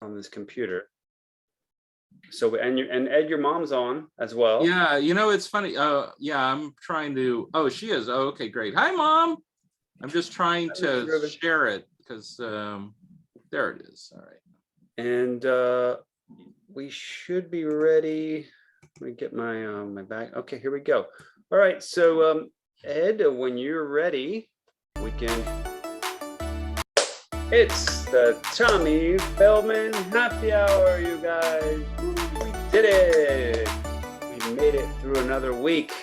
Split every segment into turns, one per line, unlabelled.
from this computer. So, and Ed, your mom's on as well.
Yeah, it's funny. Yeah, I'm trying to. Oh, she is. Oh, okay, great. Hi, Mom. I'm just trying to share it because there it is. All right.
And we should be ready. Let me get my my bag. Okay, here we go. All right. So, Ed, when you're ready, we can. It's the Tommy Feldman Happy Hour, you guys. We did it. We made it through another week.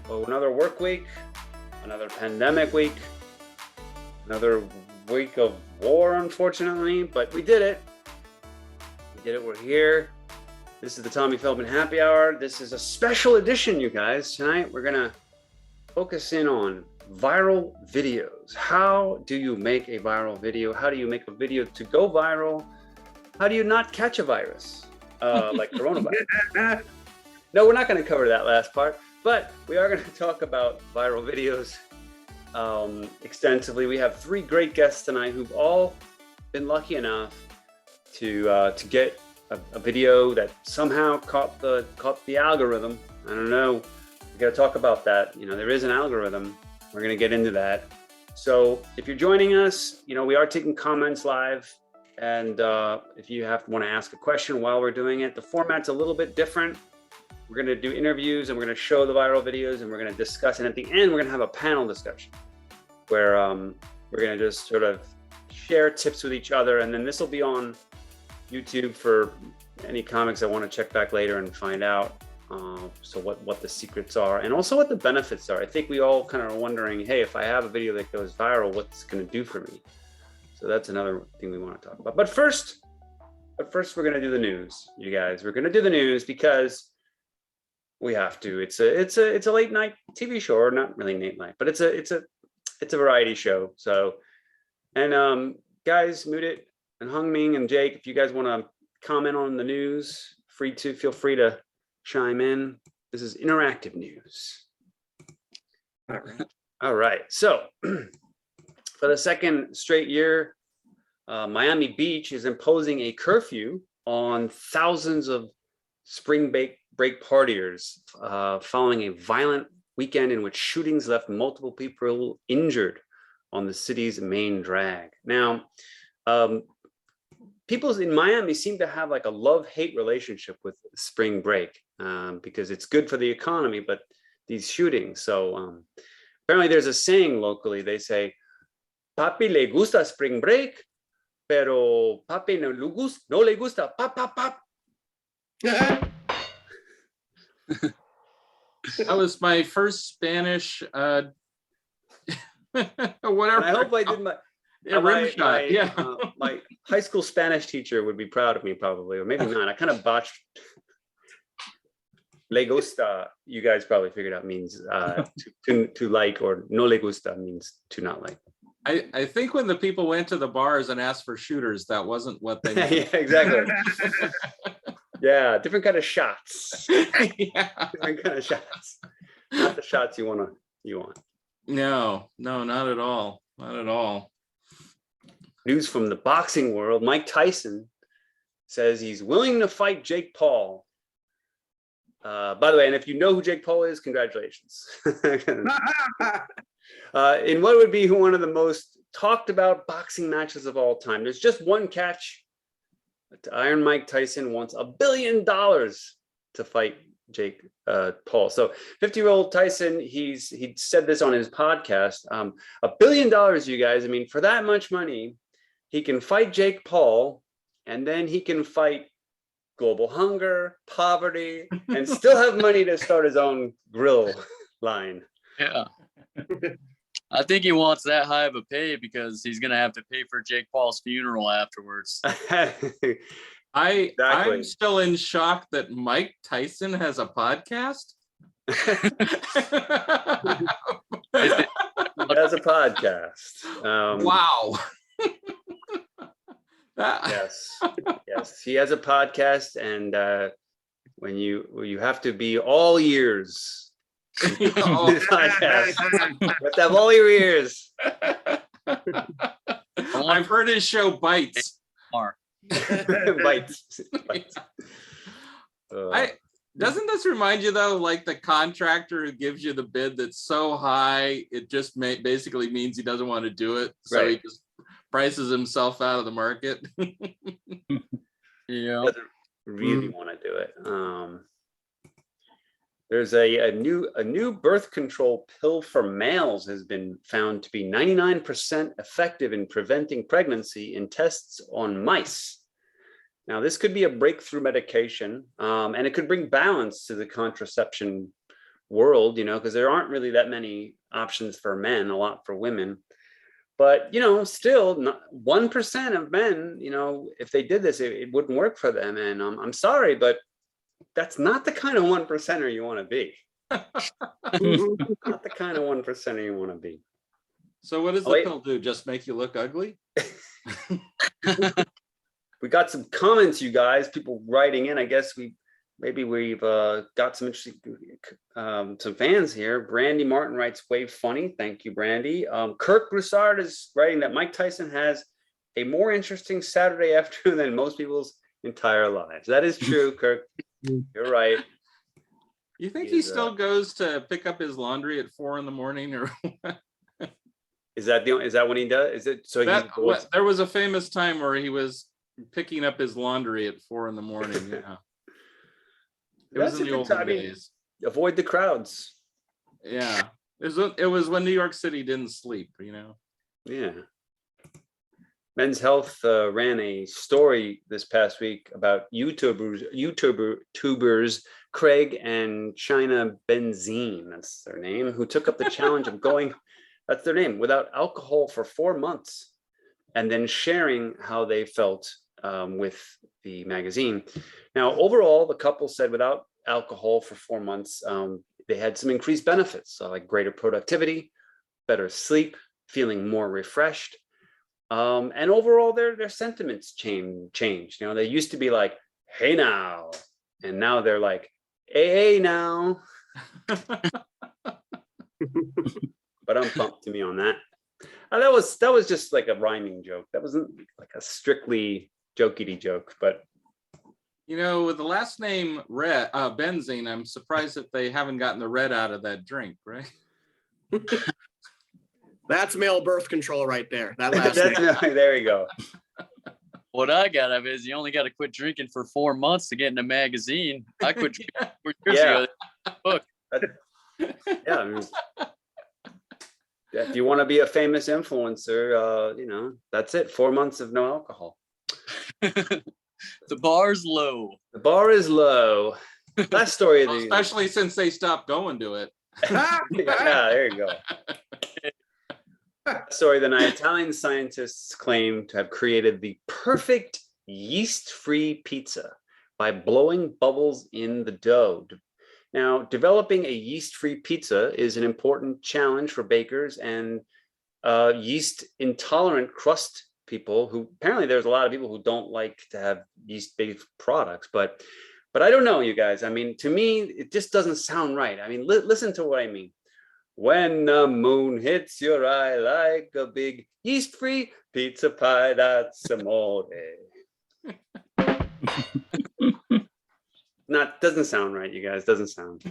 Oh, another work week, another pandemic week, another week of war, unfortunately, but we did it. We did it. We're here. This is the Tommy Feldman Happy Hour. This is a special edition, you guys. Tonight, we're going to focus in on viral videos. How do you make a viral video? How do you make a video to go viral? How do you not catch a virus like coronavirus? No, we're not going to cover that last part, but we are going to talk about viral videos extensively. We have 3 great guests tonight who've all been lucky enough to get a video that somehow caught the algorithm. I don't know. We got to talk about that. There is an algorithm. We're going to get into that. So if you're joining us, we are taking comments live. And if you want to ask a question while we're doing it, the format's a little bit different. We're going to do interviews and we're going to show the viral videos and we're going to discuss. And at the end, we're going to have a panel discussion where we're going to just sort of share tips with each other. And then this will be on YouTube for any comics that want to check back later and find out. So what the secrets are and also what the benefits are. I think we all kind of are wondering, hey, if I have a video that goes viral, what's going to do for me? So that's another thing we want to talk about. But first we're going to do the news, you guys. We're going to do the news because we have to. It's a late night TV show, or not really late night, but it's a variety show. So, and guys, Mudit and Hungming and Jake, if you guys want to comment on the news, feel free to chime in. This is interactive news. All right. So for the second straight year, Miami Beach is imposing a curfew on thousands of spring break partiers following a violent weekend in which shootings left multiple people injured on the city's main drag. Now, people in Miami seem to have like a love-hate relationship with spring break because it's good for the economy, but these shootings. So apparently there's a saying locally. They say, "Papi le gusta spring break, pero papi no le gusta pop, pop, pop."
That was my first Spanish whatever.
I hope I did my high school Spanish teacher would be proud of me probably, or maybe not. I kind of botched. Le gusta, you guys probably figured out means to like, or no le gusta means to not like.
I think when the people went to the bars and asked for shooters, that wasn't what they meant.
Yeah, exactly. Yeah, different kind of shots.
Yeah.
Different kind of shots. Not the shots you want.
No, not at all. Not at all.
News from the boxing world. Mike Tyson says he's willing to fight Jake Paul. By the way, and if you know who Jake Paul is, congratulations. In what would be one of the most talked about boxing matches of all time. There's just one catch. Iron Mike Tyson wants $1 billion to fight Jake Paul. So 50-year-old Tyson, he said this on his podcast, $1 billion, you guys. I mean, for that much money, he can fight Jake Paul, and then he can fight global hunger, poverty, and still have money to start his own grill line.
Yeah. I think he wants that high of a pay because he's going to have to pay for Jake Paul's funeral afterwards.
I'm still in shock that Mike Tyson has a podcast.
He has a podcast.
Wow.
Yes, he has a podcast, and when you have to be all ears. Podcast. You have to have all your ears.
I've heard his show Bites.
Bites.
Doesn't this remind you though, like the contractor who gives you the bid that's so high, it just basically means he doesn't want to do it. So
Right.
he just prices himself out of the market.
Yeah.
Doesn't really want to do it. There's a new birth control pill for males has been found to be 99% effective in preventing pregnancy in tests on mice. Now, this could be a breakthrough medication, and it could bring balance to the contraception world, because there aren't really that many options for men, a lot for women. But, still 1% of men, if they did this, it wouldn't work for them. And I'm sorry, but that's not the kind of 1%er you want to be. Not the kind of 1%er you want to be.
So what does the pill do? Just make you look ugly?
We got some comments, you guys, people writing in. I guess we've got some interesting some fans here. Brandy Martin writes, "Wave funny." Thank you, Brandy. Kirk Broussard is writing that Mike Tyson has a more interesting Saturday afternoon than most people's entire lives. That is true, Kirk. You're right.
You think he still goes to pick up his laundry at 4 a.m. or what?
Is that when he does? Is it so?
There was a famous time where he was picking up his laundry at 4 a.m. Yeah. It was in the olden days.
Avoid the crowds.
Yeah. It was when New York City didn't sleep,
Yeah. Men's Health ran a story this past week about YouTubers Craig and China Benzine, that's their name, who took up the challenge of going, that's their name, without alcohol for 4 months, and then sharing how they felt with the magazine. Now, overall, the couple said without alcohol for 4 months, they had some increased benefits, like greater productivity, better sleep, feeling more refreshed. And overall, their sentiments changed. They used to be like, "Hey now," and now they're like, "Hey now." But I'm pumped to me on that. That was just like a rhyming joke. That wasn't like a strictly jokey joke, but
with the last name Benzine, I'm surprised that they haven't gotten the red out of that drink, right?
That's male birth control right there. That last name.
There you go.
What I got of is you only got to quit drinking for 4 months to get in a magazine. I quit drinking 4 years ago. Book.
Yeah. If you want to be a famous influencer, that's it. 4 months of no alcohol.
The bar's low.
The bar is low. Last story of the
especially since they stopped going to it.
Yeah, there you go. Sorry, the Italian scientists claim to have created the perfect yeast-free pizza by blowing bubbles in the dough. Now, developing a yeast-free pizza is an important challenge for bakers and yeast-intolerant crust people who apparently there's a lot of people who don't like to have yeast-based products, but I don't know, you guys. I mean, to me, it just doesn't sound right. I mean, listen to what I mean. When the moon hits your eye like a big yeast-free pizza pie, that's amore. Doesn't sound right, you guys. Doesn't sound.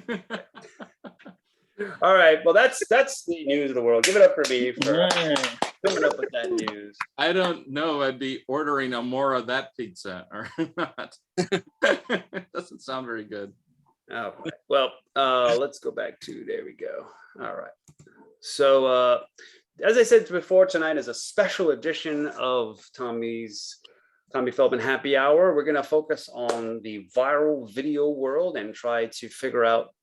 All right. Well, that's the news of the world. Give it up for me for coming up with that news.
I don't know. I'd be ordering a more of that pizza or not. Doesn't sound very good.
All right. Well, let's go back to, there we go. All right. So, as I said before, tonight is a special edition of Tommy Feldman Happy Hour. We're going to focus on the viral video world and try to figure out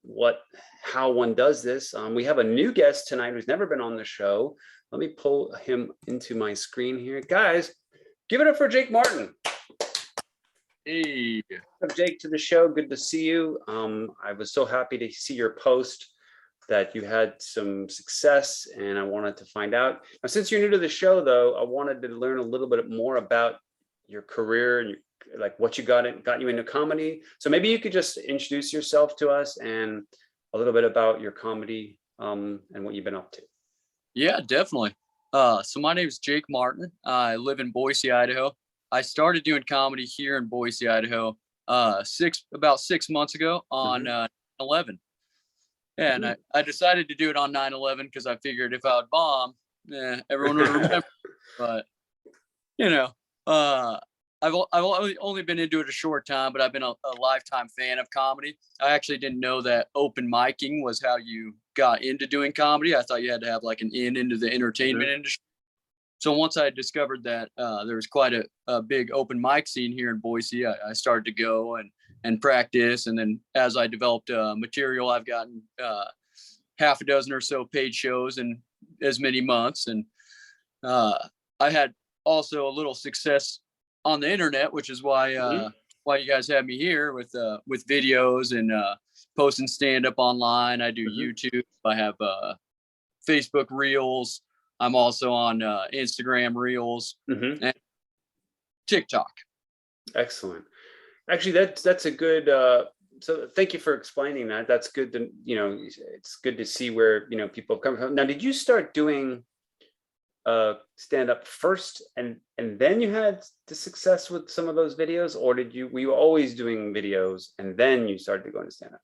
how one does this. We have a new guest tonight who's never been on the show. Let me pull him into my screen here. Guys, give it up for Jake Martin.
Hey.
Welcome, Jake, to the show. Good to see you. I was so happy to see your post that you had some success, and I wanted to find out. Now, since you're new to the show, though, I wanted to learn a little bit more about your career and what you got you into comedy. So maybe you could just introduce yourself to us and a little bit about your comedy and what you've been up to.
Yeah, definitely. So my name is Jake Martin. I live in Boise, Idaho. I started doing comedy here in Boise, Idaho, about 6 months ago on 9/11. And I decided to do it on 9/11 because I figured if I would bomb, everyone would remember. But you know, I've only been into it a short time, but I've been a lifetime fan of comedy. I actually didn't know that open micing was how you got into doing comedy. I thought you had to have like an into the entertainment industry. So once I discovered that there was quite a big open mic scene here in Boise, I started to go and practice. And then as I developed material, I've gotten half a dozen or so paid shows in as many months. And I had also a little success on the internet, which is why you guys have me here with videos and posting stand up online. I do YouTube. I have Facebook Reels. I'm also on Instagram Reels and TikTok.
Excellent. Actually, that's a good. So thank you for explaining that. That's good to, it's good to see where, people come from. Now, did you start doing stand up first and then you had the success with some of those videos, or were you always doing videos and then you started to go into stand up?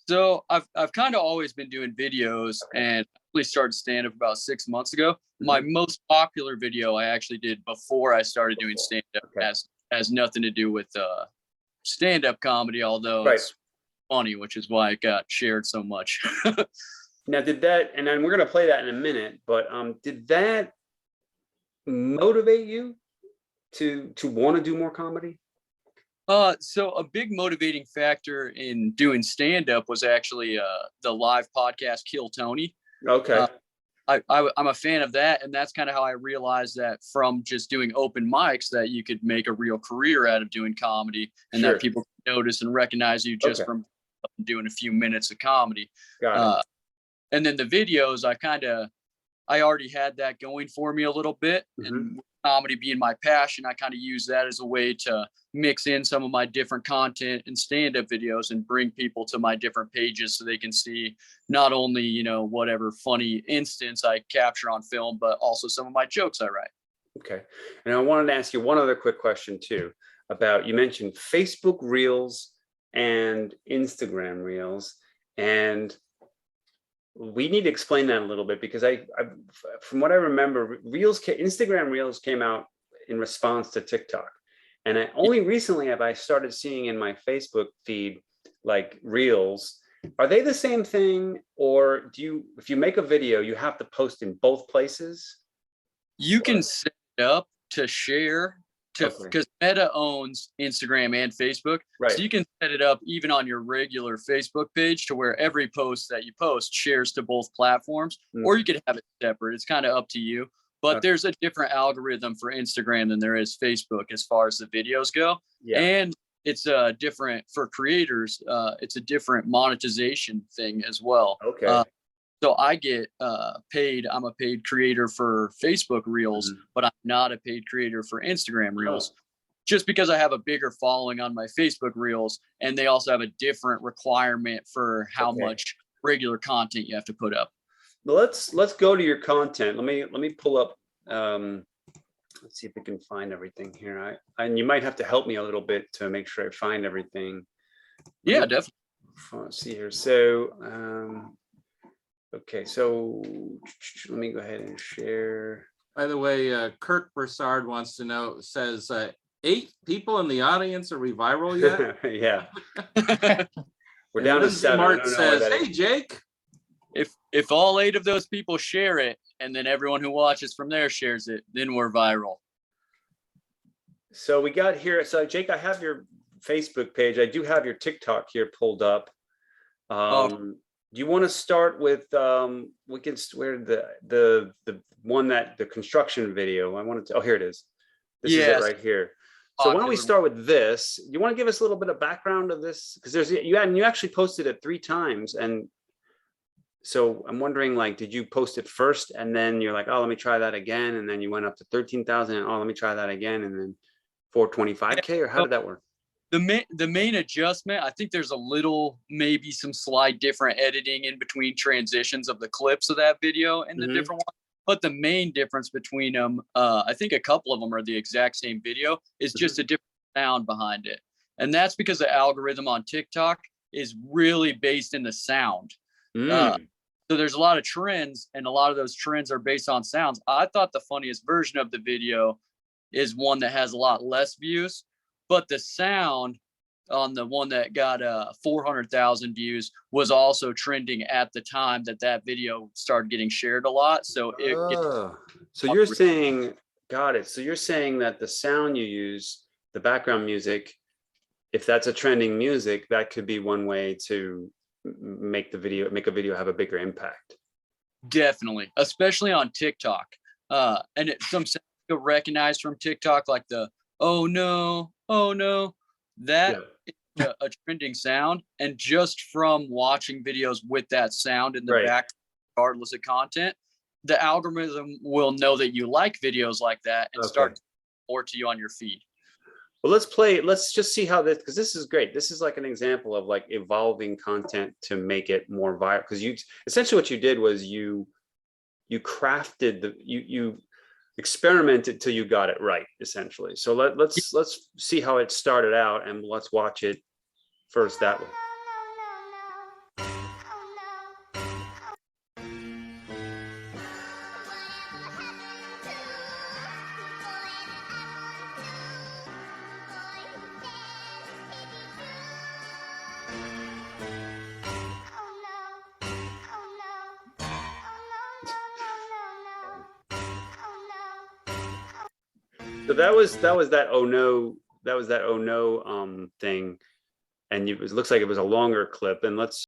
So I've kind of always been doing videos, and I really started stand up about 6 months ago. My most popular video I actually did before I started doing stand up has nothing to do with stand up comedy, although it's funny, which is why it got shared so much.
Now, did that, and then we're going to play that in a minute, but did that motivate you to want to do more comedy?
So a big motivating factor in doing stand-up was actually the live podcast Kill Tony.
Okay.
I'm a fan of that, and that's kind of how I realized that from just doing open mics that you could make a real career out of doing comedy, and that people could notice and recognize you just from doing a few minutes of comedy.
Got it.
And then the videos, I already had that going for me a little bit, and comedy being my passion, I kind of use that as a way to mix in some of my different content and stand-up videos and bring people to my different pages so they can see not only, whatever funny instance I capture on film, but also some of my jokes I write.
Okay. And I wanted to ask you one other quick question too, about, you mentioned Facebook Reels and Instagram Reels, and we need to explain that a little bit, because I from what I remember, Instagram Reels came out in response to TikTok, and only recently have I started seeing in my Facebook feed like Reels. Are they the same thing, or if you make a video, you have to post in both places?
You can set it up to share because Meta owns Instagram and Facebook.
Right.
So you can set it up even on your regular Facebook page to where every post that you post shares to both platforms, or you could have it separate. It's kind of up to you. But there's a different algorithm for Instagram than there is Facebook as far as the videos go. Yeah. And it's different for creators. It's a different monetization thing as well.
Okay.
So I get paid. I'm a paid creator for Facebook Reels, but I'm not a paid creator for Instagram Reels, just because I have a bigger following on my Facebook Reels, and they also have a different requirement for how much regular content you have to put up.
Well, let's go to your content. Let me pull up. Let's see if we can find everything here. And you might have to help me a little bit to make sure I find everything.
Yeah, definitely.
Let's see here. So. Okay, so let me go ahead and share.
By the way, Kirk Broussard wants to know, says 8 people in the audience. Are we viral yet?
Yeah. We're down to 7.
Martin says, hey, Jake.
If all 8 of those people share it, and then everyone who watches from there shares it, then we're viral.
So we got here. So Jake, I have your Facebook page. I do have your TikTok here pulled up. Do you want to start with we can where the one that the construction video? I wanted to. Oh, here it is. This is it right here. So why don't we start with this? You want to give us a little bit of background of this, because you actually posted it 3 times, and so I'm wondering, like, did you post it first and then you're like, oh, let me try that again, and then you went up to 13,000, and oh, let me try that again, and then 425K, or how did that work?
The main adjustment, I think there's maybe some slight different editing in between transitions of the clips of that video and the different ones. But the main difference between them, I think a couple of them are the exact same video, is just a different sound behind it. And that's because the algorithm on TikTok is really based in the sound. So there's a lot of trends, and a lot of those trends are based on sounds. I thought the funniest version of the video is one that has a lot less views, but the sound on the one that got 400,000 views was also trending at the time that video started getting shared a lot. So
so you're saying, got it. So you're saying that the sound you use, the background music, if that's a trending music, that could be one way to make a video have a bigger impact.
Definitely, especially on TikTok. And some sounds you'll recognize from TikTok, like the oh no, that is a trending sound. And just from watching videos with that sound in the back, regardless of content, the algorithm will know that you like videos like that and start more to you on your feed.
Well, let's just see how this, because this is great. This is like an example of like evolving content to make it more viral. Because you essentially what you did was you crafted you experimented till you got it right, essentially. So let's see how it started out, and let's watch it first that way. So that was that oh no thing, and it looks like it was a longer clip. And let's.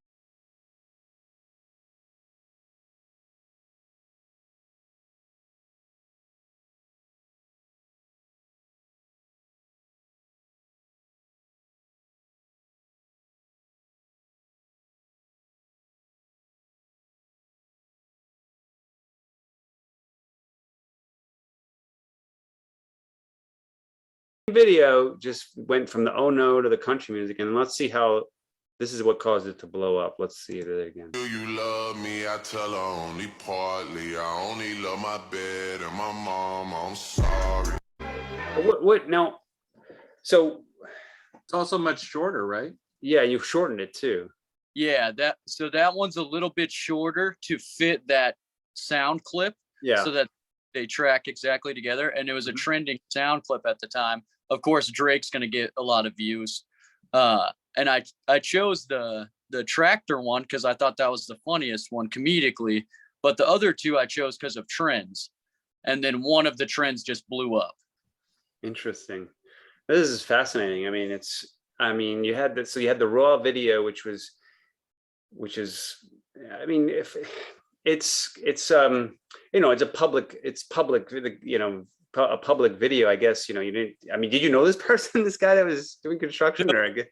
Video just went from the oh no to the country music, and let's see how this is what caused it to blow up. Let's see it again.
Do you love me? I tell her only partly. I only love my bed and my mom. I'm sorry.
What now? So
it's also much shorter, right?
Yeah, you've shortened it too.
Yeah, that one's a little bit shorter to fit that sound clip.
Yeah.
So that they track exactly together, and it was a trending sound clip at the time. Of course, Drake's going to get a lot of views. And I chose the tractor one because I thought that was the funniest one comedically, but the other two I chose because of trends. And then one of the trends just blew up.
Interesting. This is fascinating. You had this, so you had the raw video, which is, I mean, if it's it's a public a public video, I guess. You didn't, did you know this person, this guy that was doing construction? Or I guess.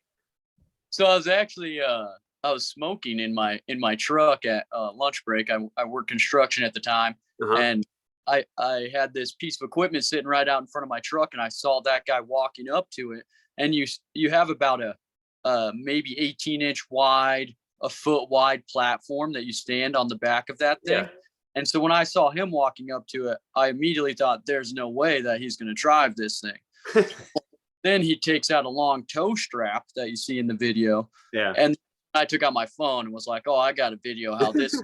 So I was actually I was smoking in my truck at lunch break. I worked construction at the time, and I had this piece of equipment sitting right out in front of my truck, and I saw that guy walking up to it. And you have about a maybe 18-inch wide, a foot wide platform that you stand on the back of that thing. Yeah. And so when I saw him walking up to it, I immediately thought, there's no way that he's going to drive this thing. Then he takes out a long tow strap that you see in the video.
Yeah.
And I took out my phone and was like, oh, I got a video how this,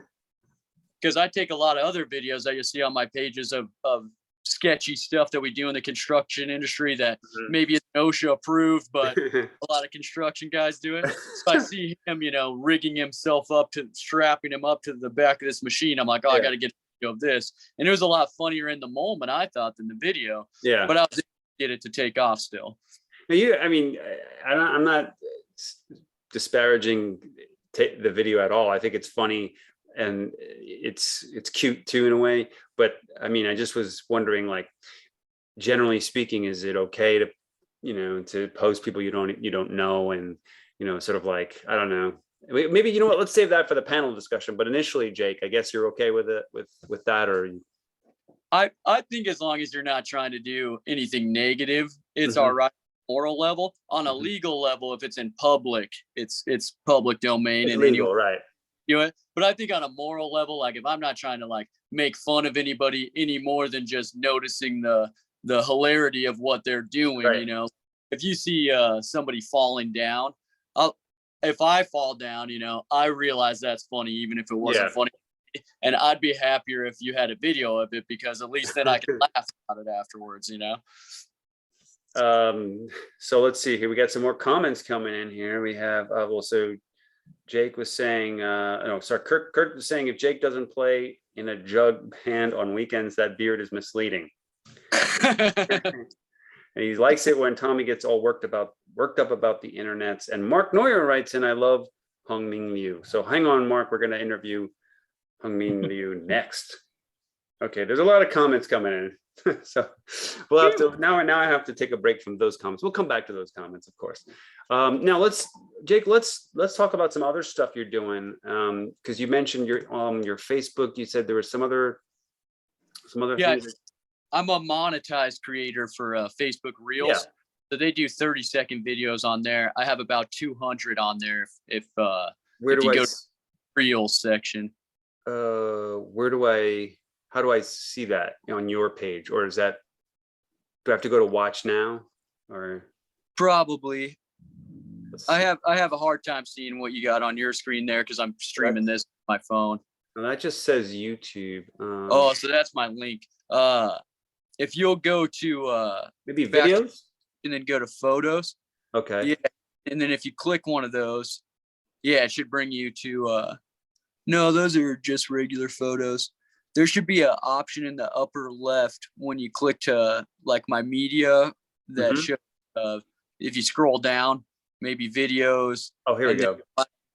because I take a lot of other videos that you see on my pages of sketchy stuff that we do in the construction industry that maybe is OSHA approved, but a lot of construction guys do it. So I see him, rigging himself up strapping him up to the back of this machine. I'm like, oh, I got to get a video of this. And it was a lot funnier in the moment, I thought, than the video.
Yeah.
But I was able to get it to take off still.
I'm not disparaging the video at all. I think it's funny and it's cute too in a way. But I just was wondering, like, generally speaking, is it okay to to post people you don't know, and sort of like, I don't know, maybe let's save that for the panel discussion. But initially, Jake, I guess you're okay with it with that, or
I think as long as you're not trying to do anything negative, it's all right. Moral level. On a legal level, if it's in public, it's public domain,
it's
and
legal, right?
But I think on a moral level, like if I'm not trying to like make fun of anybody any more than just noticing the hilarity of what they're doing.
Right.
You know, if you see somebody falling down, if I fall down, you know, I realize that's funny, even if it wasn't funny. And I'd be happier if you had a video of it, because at least then I can laugh about it afterwards, you know?
So let's see here. We got some more comments coming in here. We have, so Jake was saying, Kurt was saying, if Jake doesn't play in a jug band on weekends, that beard is misleading. And he likes it when Tommy gets all worked up about the internets. And Mark Neuer writes in, I love Hung Min Liu. So hang on, Mark, we're going to interview Hung Min Liu next. Okay, there's a lot of comments coming in. So we'll have to, now I have to take a break from those comments. We'll come back to those comments, of course. Now Jake, let's talk about some other stuff you're doing. Because you mentioned your Facebook, you said there was some other things.
I'm a monetized creator for Facebook Reels.
Yeah.
So they do 30-second videos on there. I have about 200 on there. Go to Reels section.
How do I see that on your page? Or do I have to go to watch now? Or
probably. I have a hard time seeing what you got on your screen there, because I'm streaming this on my phone.
And that just says YouTube.
So that's my link. If you'll go to
maybe videos
and then go to photos.
Okay.
Yeah. And then if you click one of those, it should bring you to no, those are just regular photos. There should be an option in the upper left when you click to like my media that shows if you scroll down, maybe videos.
Oh, here we go.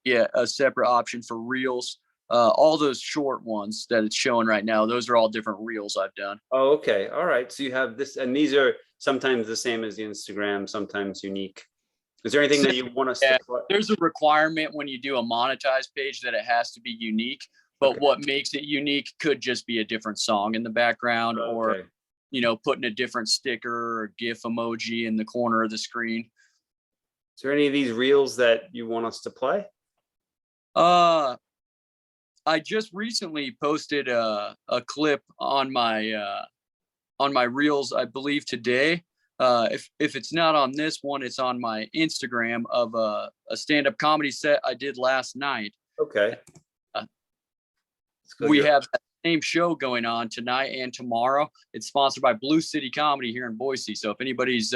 Yeah, a separate option for reels. All those short ones that it's showing right now, those are all different reels I've done.
Oh, okay. All right. So you have this, and these are sometimes the same as the Instagram, sometimes unique. Is there anything that you want us to play?
There's a requirement when you do a monetized page that it has to be unique, but what makes it unique could just be a different song in the background, or, you know, putting a different sticker or GIF emoji in the corner of the screen.
Is there any of these reels that you want us to play?
I just recently posted a clip on my reels, I believe today. If it's not on this one, it's on my Instagram, of a stand-up comedy set I did last night.
Okay.
We have that same show going on tonight and tomorrow. It's sponsored by Blue City Comedy here in Boise. So if anybody's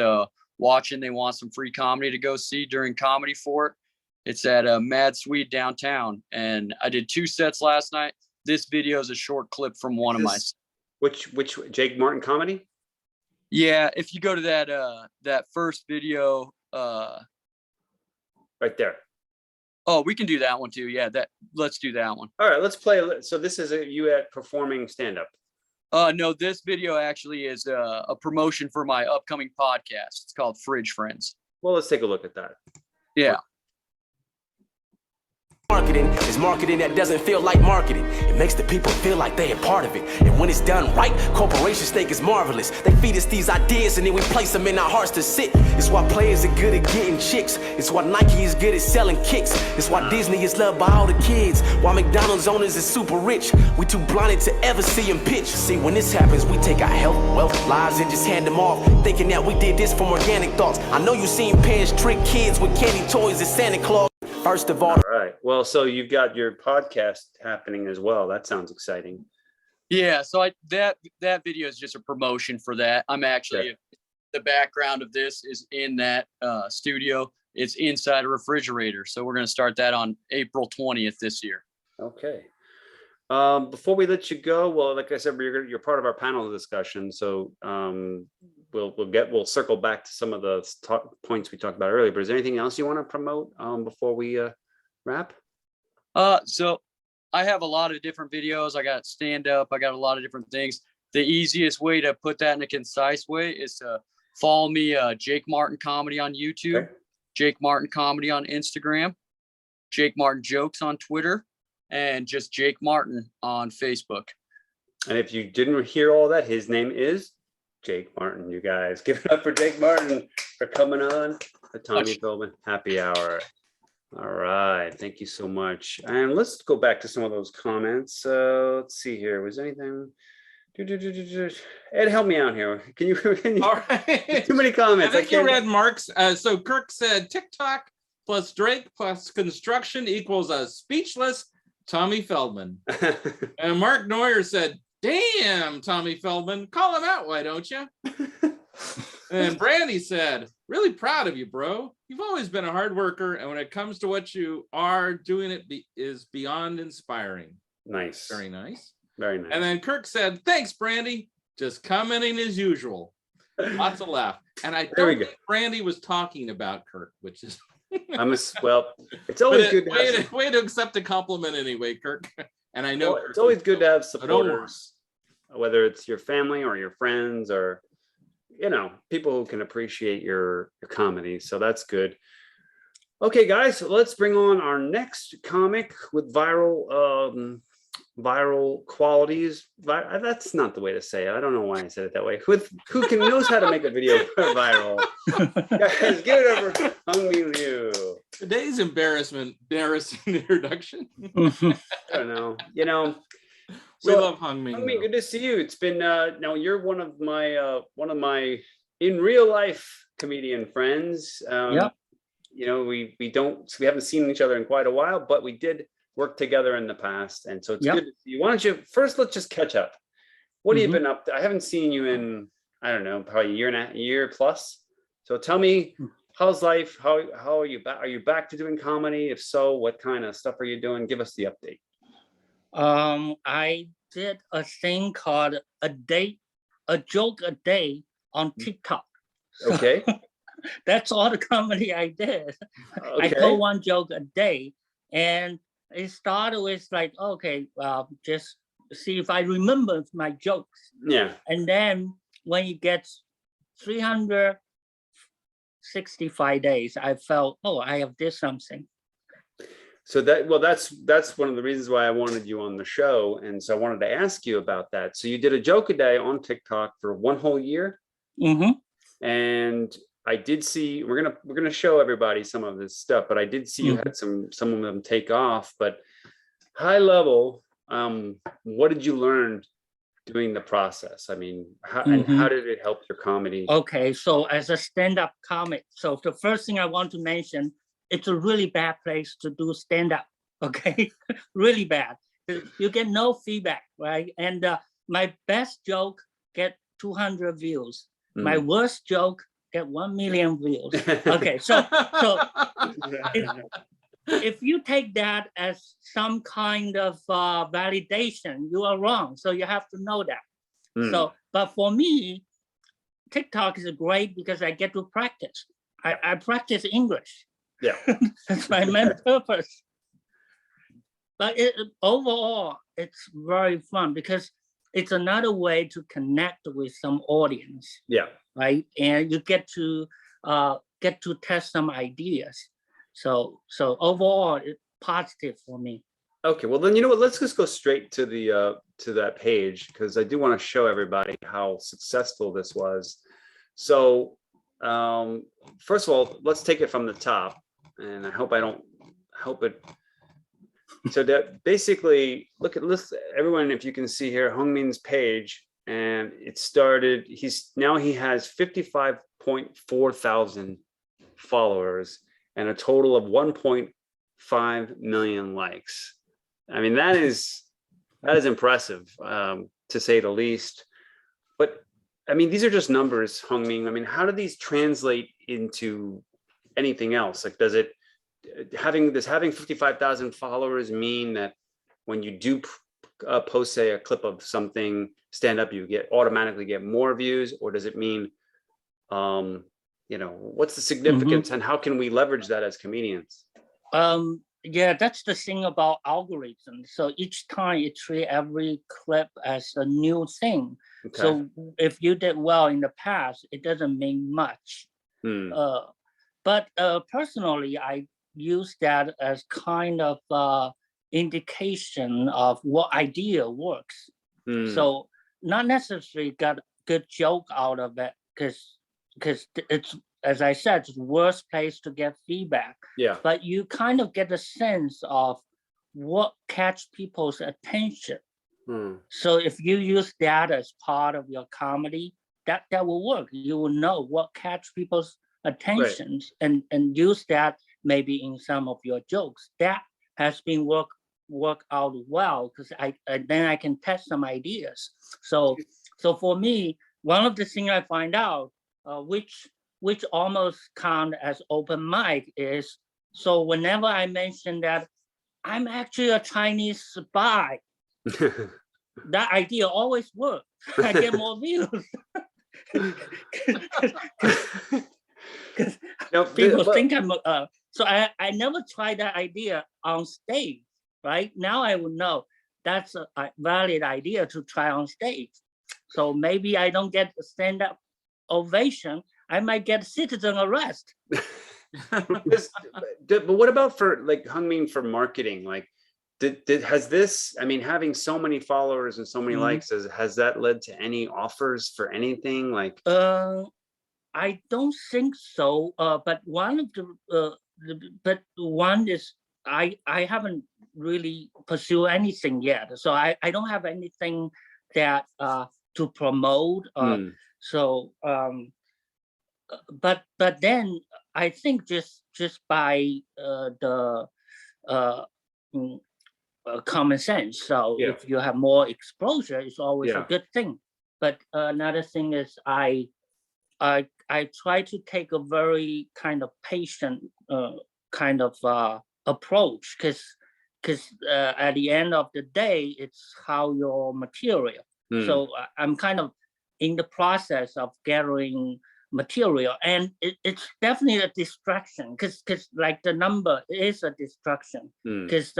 watching, they want some free comedy to go see during Comedy Fort, it's at Mad Swede downtown. And I did 2 sets last night. This video is a short clip from one of my.
Which Jake Martin comedy?
Yeah, if you go to that first video,
right there.
Oh, we can do that one too. Yeah, let's do that one.
All right, let's play. So this is you at performing stand-up.
No, this video actually is a promotion for my upcoming podcast. It's called Fridge Friends.
Well, let's take a look at that.
Yeah.
Marketing is marketing that doesn't feel like marketing. It makes the people feel like they are part of it. And when it's done right, corporations think it's marvelous. They feed us these ideas and then we place them in our hearts to sit. It's why players are good at getting chicks. It's why Nike is good at selling kicks. It's why Disney is loved by all the kids. Why McDonald's owners is super rich. We too blinded to ever see them pitch. See, when this happens, we take our health, wealth, lives and just hand them off, thinking that we did this from organic thoughts. I know you seen parents trick kids with candy toys and Santa Claus. First of all
right. Well, so you've got your podcast happening as well. That sounds exciting.
Yeah. So that video is just a promotion for that. I'm actually the background of this is in that studio. It's inside a refrigerator. So we're going to start that on April 20th this year.
Okay. Before we let you go, well, like I said, you're part of our panel discussion. So we'll circle back to some of the points we talked about earlier. But is there anything else you want to promote before we wrap?
So I have a lot of different videos. I got stand up. I got a lot of different things. The easiest way to put that in a concise way is to follow me, Jake Martin Comedy on YouTube, Jake Martin Comedy on Instagram, Jake Martin Jokes on Twitter, and just Jake Martin on Facebook.
And if you didn't hear all that, his name is Jake Martin. You guys give it up for Jake Martin for coming on the Tommy Feldman Happy Hour. All right, thank you so much. And let's go back to some of those comments. Let's see here. Was anything? Ed, help me out here. Can you?
All right.
Too many comments.
I think you read Mark's. So Kirk said TikTok plus Drake plus construction equals a speechless Tommy Feldman. And Mark Neuer said, "Damn, Tommy Feldman, call him out, why don't you?" And Brandy said, "Really proud of you, bro. You've always been a hard worker, and when it comes to what you are doing, is beyond inspiring."
Nice.
Very nice.
Very nice.
And then Kirk said, "Thanks, Brandy. Just commenting as usual." Lots of laugh. And I don't think Brandy was talking about Kirk, which is
well, it's always good to
way to accept a compliment anyway, Kirk. And I know
it's always good to have supporters, whether it's your family or your friends or people who can appreciate your comedy. So that's good. Okay, guys, so let's bring on our next comic with viral qualities. That's not the way to say it. I don't know why I said it that way. Who knows how to make a video viral? Guys, give it over to Hungmin Liu.
Today's embarrassing introduction.
I don't know.
We love Hungmin.
Hungmin, good to see you. It's been now you're one of my in real life comedian friends.
Yep.
We haven't seen each other in quite a while, but we did work together in the past, and so it's good to see you. Why don't you first let's just catch up. What have you been up to? I haven't seen you in, I don't know, probably a year plus. So tell me, how's life? How are you back? Are you back to doing comedy? If so, what kind of stuff are you doing? Give us the update.
I did a thing called a joke a day on TikTok. So
okay.
That's all the comedy I did.
Okay.
I told one joke a day, and it started with like, okay, just see if I remember my jokes.
Yeah.
And then when it gets 365 days, I felt, I have did something.
So that's one of the reasons why I wanted you on the show. And so I wanted to ask you about that. So you did a joke a day on TikTok for one whole year.
Mm-hmm.
And I did see, we're gonna show everybody some of this stuff, but I did see you had some of them take off. But high level, what did you learn doing the process? I mean, and how did it help your comedy?
Okay, so as a stand-up comic, so the first thing I want to mention, it's a really bad place to do stand-up. Okay, really bad. You get no feedback, right? And my best joke get 200 views. My worst joke get 1 million views. Okay, so if you take that as some kind of validation, you are wrong. So you have to know that. So, but for me, TikTok is great because I get to practice. I practice English.
Yeah,
that's my main purpose. But overall, it's very fun because it's another way to connect with some audience.
Yeah.
Right, and you get to test some ideas. So overall, it's positive for me.
Okay, well then you know what? Let's just go straight to that page because I do want to show everybody how successful this was. So first of all, let's take it from the top, and I hope it. So that basically, look at everyone. If you can see here, Hungmin's page. And it started, he has 55.4 thousand followers and a total of 1.5 million likes. I mean, that is impressive, to say the least. But I mean, these are just numbers, Hungmin. I mean, how do these translate into anything else? Like, does having 55,000 followers mean that when you do post, say, a clip of something stand up, you automatically get more views, or does it mean, what's the significance and how can we leverage that as comedians?
Yeah, that's the thing about algorithms. So each time you treat every clip as a new thing. Okay. So if you did well in the past, it doesn't mean much. But personally, I use that as kind of indication of what idea works. So not necessarily got a good joke out of it because as I said, it's the worst place to get feedback.
Yeah.
But you kind of get a sense of what catch people's attention. So if you use that as part of your comedy, that will work. You will know what catch people's attentions and use that maybe in some of your jokes. That has been work out well because then I can test some ideas. So for me, one of the things I find out, which almost count as open mic is, so whenever I mention that I'm actually a Chinese spy, that idea always works. I get more views. Because people think I'm so I never tried that idea on stage. Right now I would know that's a valid idea to try on stage. So maybe I don't get a stand-up ovation. I might get citizen arrest.
But what about for like Hungmin for marketing? Like, has this? I mean, having so many followers and so many likes, has that led to any offers for anything? Like,
I don't think so. But one of but one is I haven't really pursued anything yet. So I don't have anything that to promote. So but then I think just by the common sense. So if you have more exposure, it's always a good thing. But another thing is I try to take a very kind of patient kind of approach because at the end of the day, it's how your material. So I'm kind of in the process of gathering material, and it's definitely a distraction because like the number is a distraction because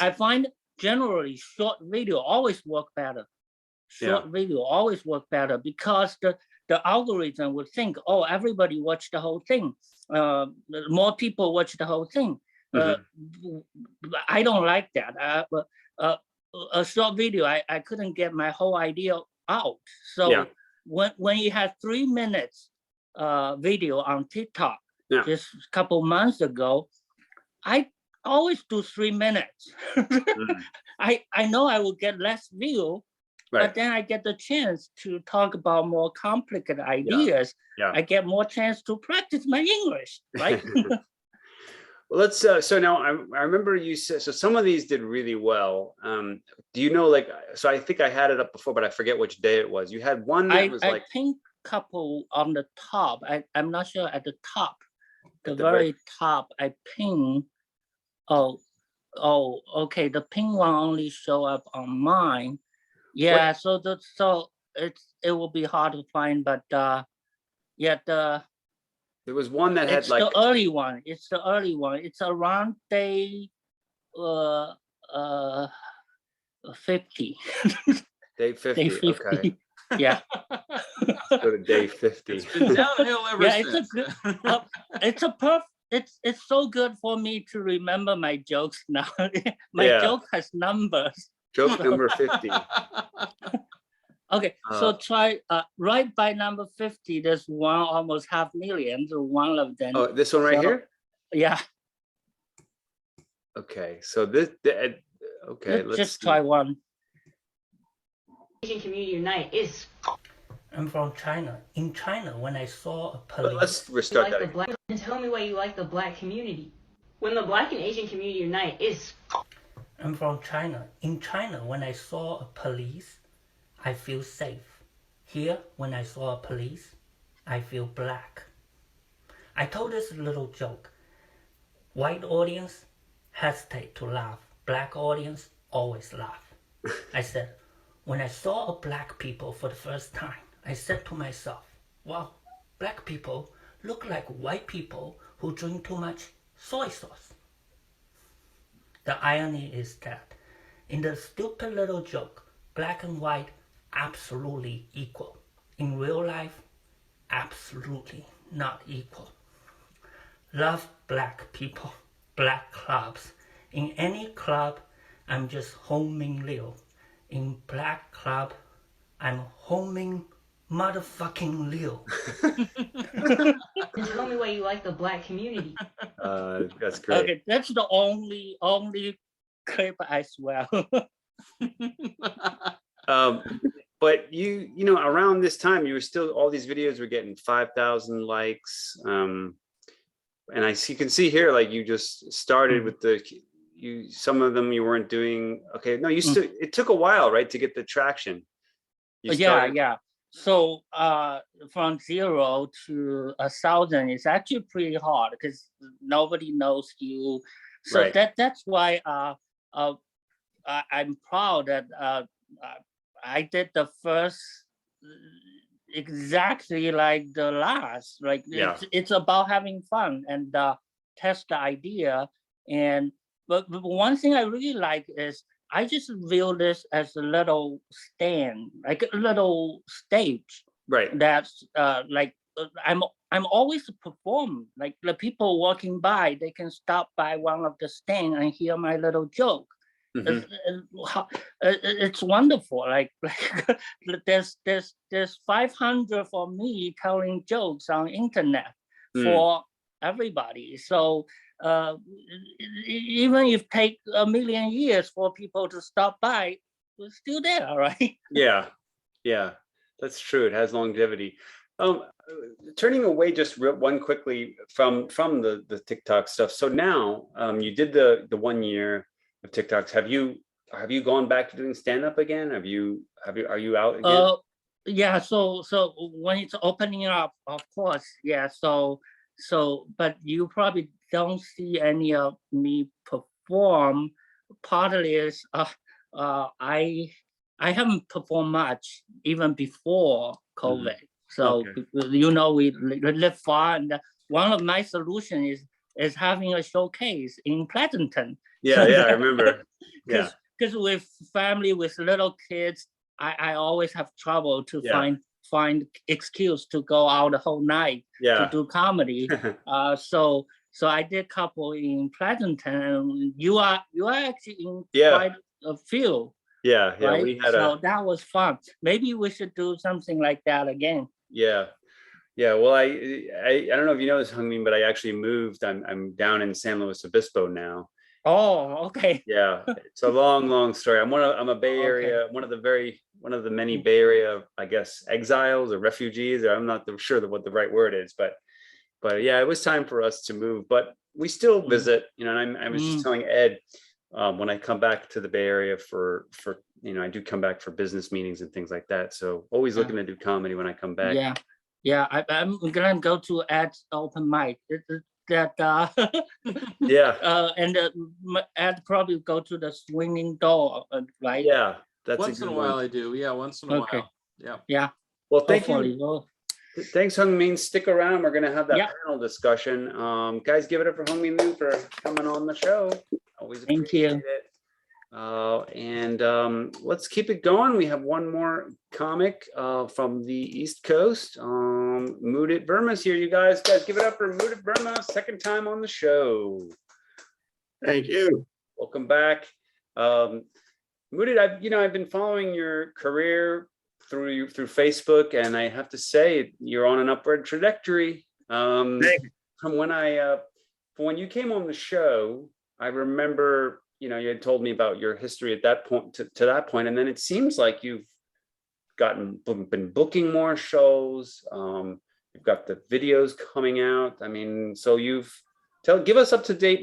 I find generally short video always work better. Short video always work better because the algorithm would think, oh, everybody watch the whole thing. More people watch the whole thing. I don't like that. A short video, I couldn't get my whole idea out. So when you have 3 minutes video on TikTok just a couple months ago, I always do 3 minutes. I know I will get less view, but then I get the chance to talk about more complicated ideas. I get more chance to practice my English, right?
Well, let's so now I remember you said, so some of these did really well. Do you know, like, so I think I had it up before, but I forget which day it was. You had one that was like,
I think couple on the top. I'm not sure at the top, the very top. I ping. Oh, okay. The ping one only show up on mine. Yeah, so it will be hard to find, but
there was one that had like
the early one. It's the early one. It's around day 50.
Day 50.
Day 50.
Okay.
Yeah.
Go to day 50.
It's been downhill ever since.
It's so good for me to remember my jokes now. My joke has numbers.
Joke number 50.
Okay, so try right by number 50. There's one almost 500,000. So one of them.
Oh, this one right here?
Yeah.
Okay, so this. Okay, let's
just try one.
Asian community unite is.
I'm from China. In China, when I saw a police.
Let's restart that.
And tell me why you like the Black community. When the Black and Asian community unite is.
I'm from China. In China, when I saw a police, I feel safe. Here, when I saw a police, I feel black. I told this little joke. White audience hesitate to laugh. Black audience always laugh. I said, when I saw a black people for the first time, I said to myself, wow, black people look like white people who drink too much soy sauce. The irony is that in the stupid little joke, black and white absolutely equal. In real life, absolutely not equal. Love black people, black clubs. In any club, I'm just homing Leo. In black club, I'm homing motherfucking Leo.
And tell me why you like the black community.
That's great.
Okay, that's the only clip I swear.
But you know, around this time, you were still, all these videos were getting 5,000 likes. And you can see here, like you just started with some of them you weren't doing. Okay, no, it took a while, right, to get the traction.
Yeah. So from 0 to 1,000 is actually pretty hard because nobody knows you. So
Right.
that's why I'm proud that I did the first exactly like the last. Like it's about having fun and test the idea. And but one thing I really like is I just view this as a little stand, like a little stage.
Right.
That's like I'm always performing. Like the people walking by, they can stop by one of the stand and hear my little joke. It's wonderful. Like there's 500 for me telling jokes on internet for everybody. So even if take a million years for people to stop by, we're still there, right?
Yeah, that's true. It has longevity. Turning away just one quickly from the TikTok stuff. So now you did the 1 year of TikToks. Have you gone back to doing stand-up again? Are you out again?
Yeah, so when it's opening up, of course, yeah. So but you probably don't see any of me perform. Partly is I haven't performed much even before COVID. So you know, we live far, and one of my solutions is having a showcase in Pleasanton.
Yeah, I remember.
Because with family with little kids, I always have trouble to find excuse to go out the whole night to do comedy. So I did a couple in Pleasanton. You are actually in quite a few.
Yeah,
right?
We had
that was fun. Maybe we should do something like that again.
Yeah. Well, I don't know if you know this, Hungmin, but I actually moved. I'm down in San Luis Obispo now.
Oh, okay.
Yeah, it's a long story. I'm a Bay Area, one of the many Bay Area, I guess, exiles or refugees, or I'm not sure what the right word is, but yeah, it was time for us to move, but we still visit, you know, and I was just telling Ed, when I come back to the Bay Area for you know, I do come back for business meetings and things like that. So always looking to do comedy when I come back.
Yeah. I'm gonna go to Ed's open mic. And Ed probably go to the swinging door, right?
Yeah, that's
once in a while I do. Yeah, once in a while.
Yeah.
Well, thank you. Thanks, Hungmin. Stick around. We're gonna have that panel discussion. Guys, give it up for Hungmin Liu for coming on the show. Always appreciate it. And let's keep it going. We have one more comic from the East Coast. Mudit Verma's here, you guys. Give it up for Mudit Verma, second time on the show.
Thank you.
Welcome back. Mudit, I've been following your career through Facebook, and I have to say you're on an upward trajectory. From when you came on the show, I remember, you know, you had told me about your history at that point to that point, and then it seems like you've been booking more shows. You've got the videos coming out. I mean, so give us up to date.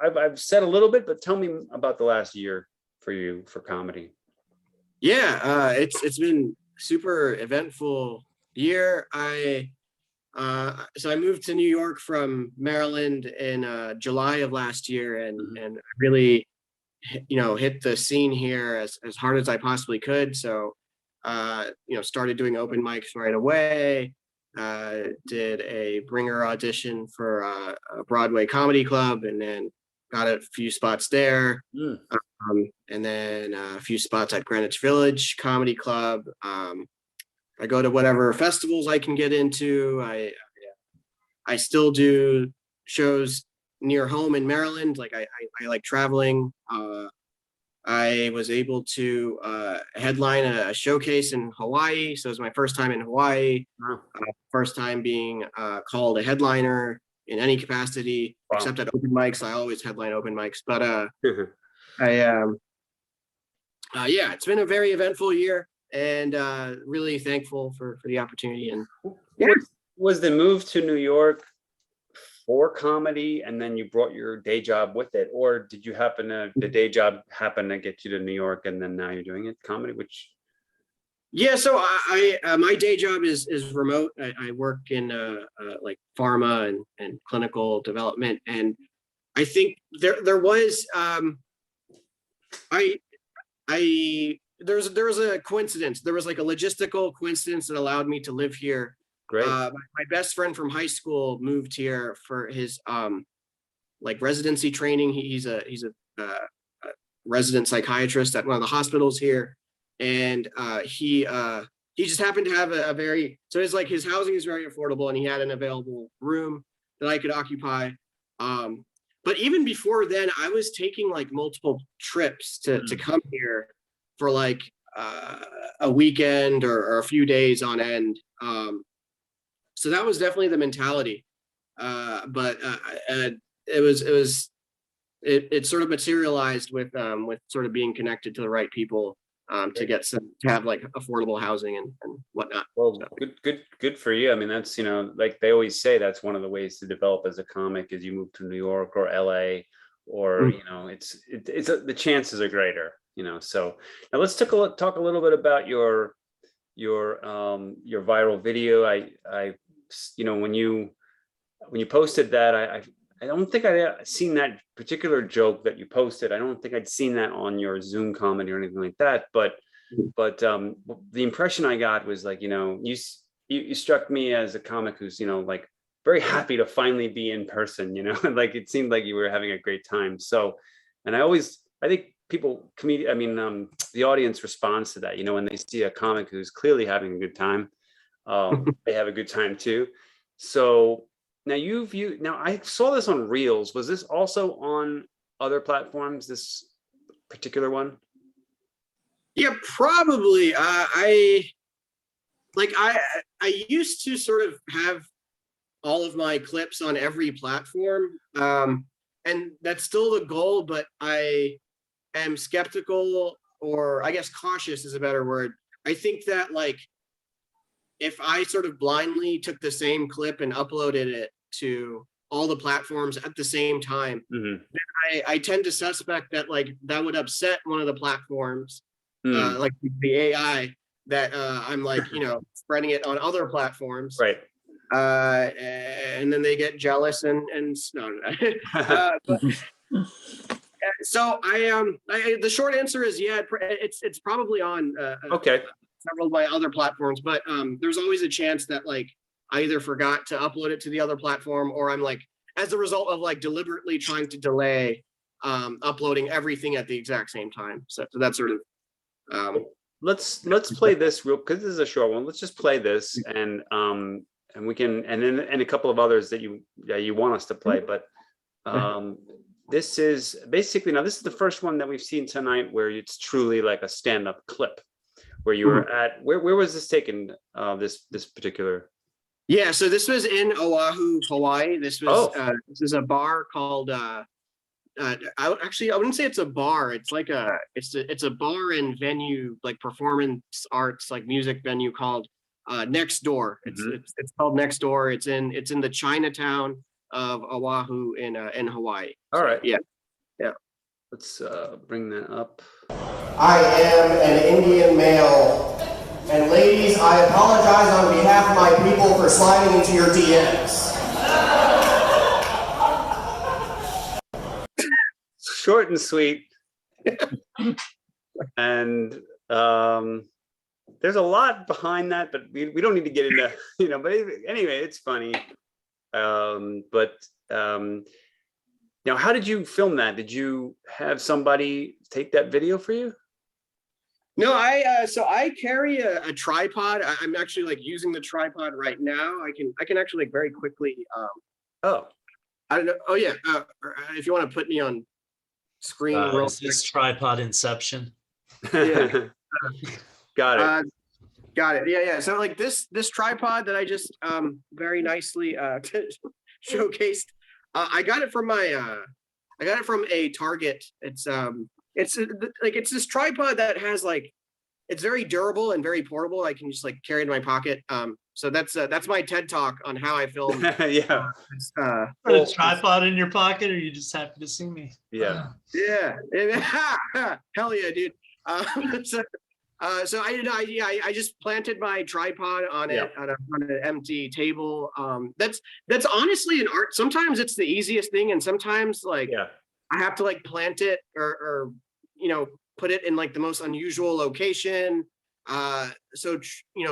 I've said a little bit, but tell me about the last year for you for comedy.
Yeah, it's been super eventful year. So I moved to New York from Maryland in July of last year, and really, you know, hit the scene here as hard as I possibly could. So, you know, started doing open mics right away. Did a bringer audition for a Broadway comedy club, and then got a few spots there. And then a few spots at Greenwich Village Comedy Club. I go to whatever festivals I can get into. I still do shows near home in Maryland. Like I like traveling. I was able to headline a showcase in Hawaii. So it was my first time in Hawaii.
Wow.
First time being called a headliner in any capacity,
Wow.
except at open mics. I always headline open mics, but yeah, it's been a very eventful year, and really thankful for the opportunity. And yeah,
Was the move to New York for comedy, and then you brought your day job with it, or did you the day job happen to get you to New York, and then now you're doing it comedy? Which
yeah, so I my day job is remote. I work in like pharma and clinical development, and I think there was there was a coincidence. There was like a logistical coincidence that allowed me to live here.
great.
My best friend from high school moved here for his like residency training. He's a resident psychiatrist at one of the hospitals here, and he just happened to have a very, so it's like his housing is very affordable, and he had an available room that I could occupy. But even before then, I was taking like multiple trips to come here for like a weekend or a few days on end. So that was definitely the mentality. But it sort of materialized with sort of being connected to the right people to have like affordable housing and whatnot.
Well, good for you. I mean, that's, like they always say, that's one of the ways to develop as a comic is you move to New York or LA, or the chances are greater. So now let's talk a little bit about your viral video. I when you posted that, I don't think I'd seen that particular joke that you posted. I don't think I'd seen that on your Zoom comedy or anything like that. But the impression I got was like, you struck me as a comic who's, like very happy to finally be in person, like it seemed like you were having a great time. So, and I think the audience responds to that, when they see a comic who's clearly having a good time, they have a good time too. So now I saw this on Reels. Was this also on other platforms, this particular one?
Yeah, probably. I used to sort of have all of my clips on every platform. And that's still the goal, but I am skeptical, or I guess cautious is a better word. I think that like, if I sort of blindly took the same clip and uploaded it to all the platforms at the same time, then I tend to suspect that like that would upset one of the platforms, like the AI, that I'm like, spreading it on other platforms.
Right.
And then they get jealous and no. So the short answer is yeah, it's probably on
okay,
several of my other platforms, but there's always a chance that like I either forgot to upload it to the other platform, or I'm like, as a result of like deliberately trying to delay uploading everything at the exact same time. So that's sort of
let's play this real, because this is a short one. Let's just play this, and we can, and a couple of others that you want us to play. But this is basically, now this is the first one that we've seen tonight where it's truly like a stand-up clip, where you were at, where was this taken, this particular?
Yeah, so this was in Oahu, Hawaii. This was this is a bar called I wouldn't say it's a bar. It's like it's a bar and venue, like performance arts, like music venue called Next Door. It's called Next Door. It's in the Chinatown of Oahu in Hawaii.
All right.
Yeah.
Let's bring that up.
I am an Indian male. And ladies, I apologize on behalf of my people for sliding into your DMs.
Short and sweet. And there's a lot behind that, but we don't need to get into, but anyway, it's funny. Now, how did you film that? Did you have somebody take that video for you?
No, so I carry a tripod. I'm actually like using the tripod right now. I can actually like very quickly. I don't know. Oh yeah. If you want to put me on screen real
Is this tripod inception?
Yeah.
Got it.
Got it. Yeah. So like this tripod that I just very nicely showcased, I got it from a Target. It's this tripod that has like, it's very durable and very portable. I can just like carry it in my pocket. So that's my TED talk on how I film.
Yeah.
Put a tripod in your pocket, or you just happy to see me?
Yeah.
Yeah. Hell yeah, dude. So I just planted my tripod on it on an empty table. That's honestly an art. Sometimes it's the easiest thing, and sometimes like I have to like plant it or put it in like the most unusual location. So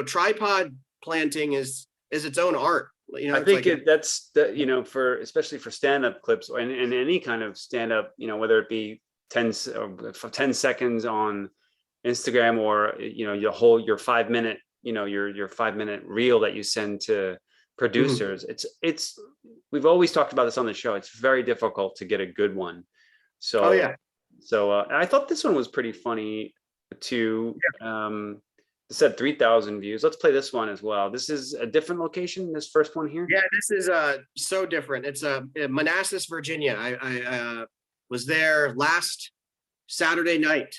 tripod planting is its own art.
I think like that's the for especially for stand-up clips or in any kind of stand-up, whether it be 10 seconds on Instagram or your 5 minute, your 5 minute reel that you send to producers. It's we've always talked about this on the show. It's very difficult to get a good one. So I thought this one was pretty funny too. It said 3,000 views. Let's play this one as well. This is a different location, this first one here.
Yeah, this is so different. It's Manassas, Virginia. I was there last Saturday night.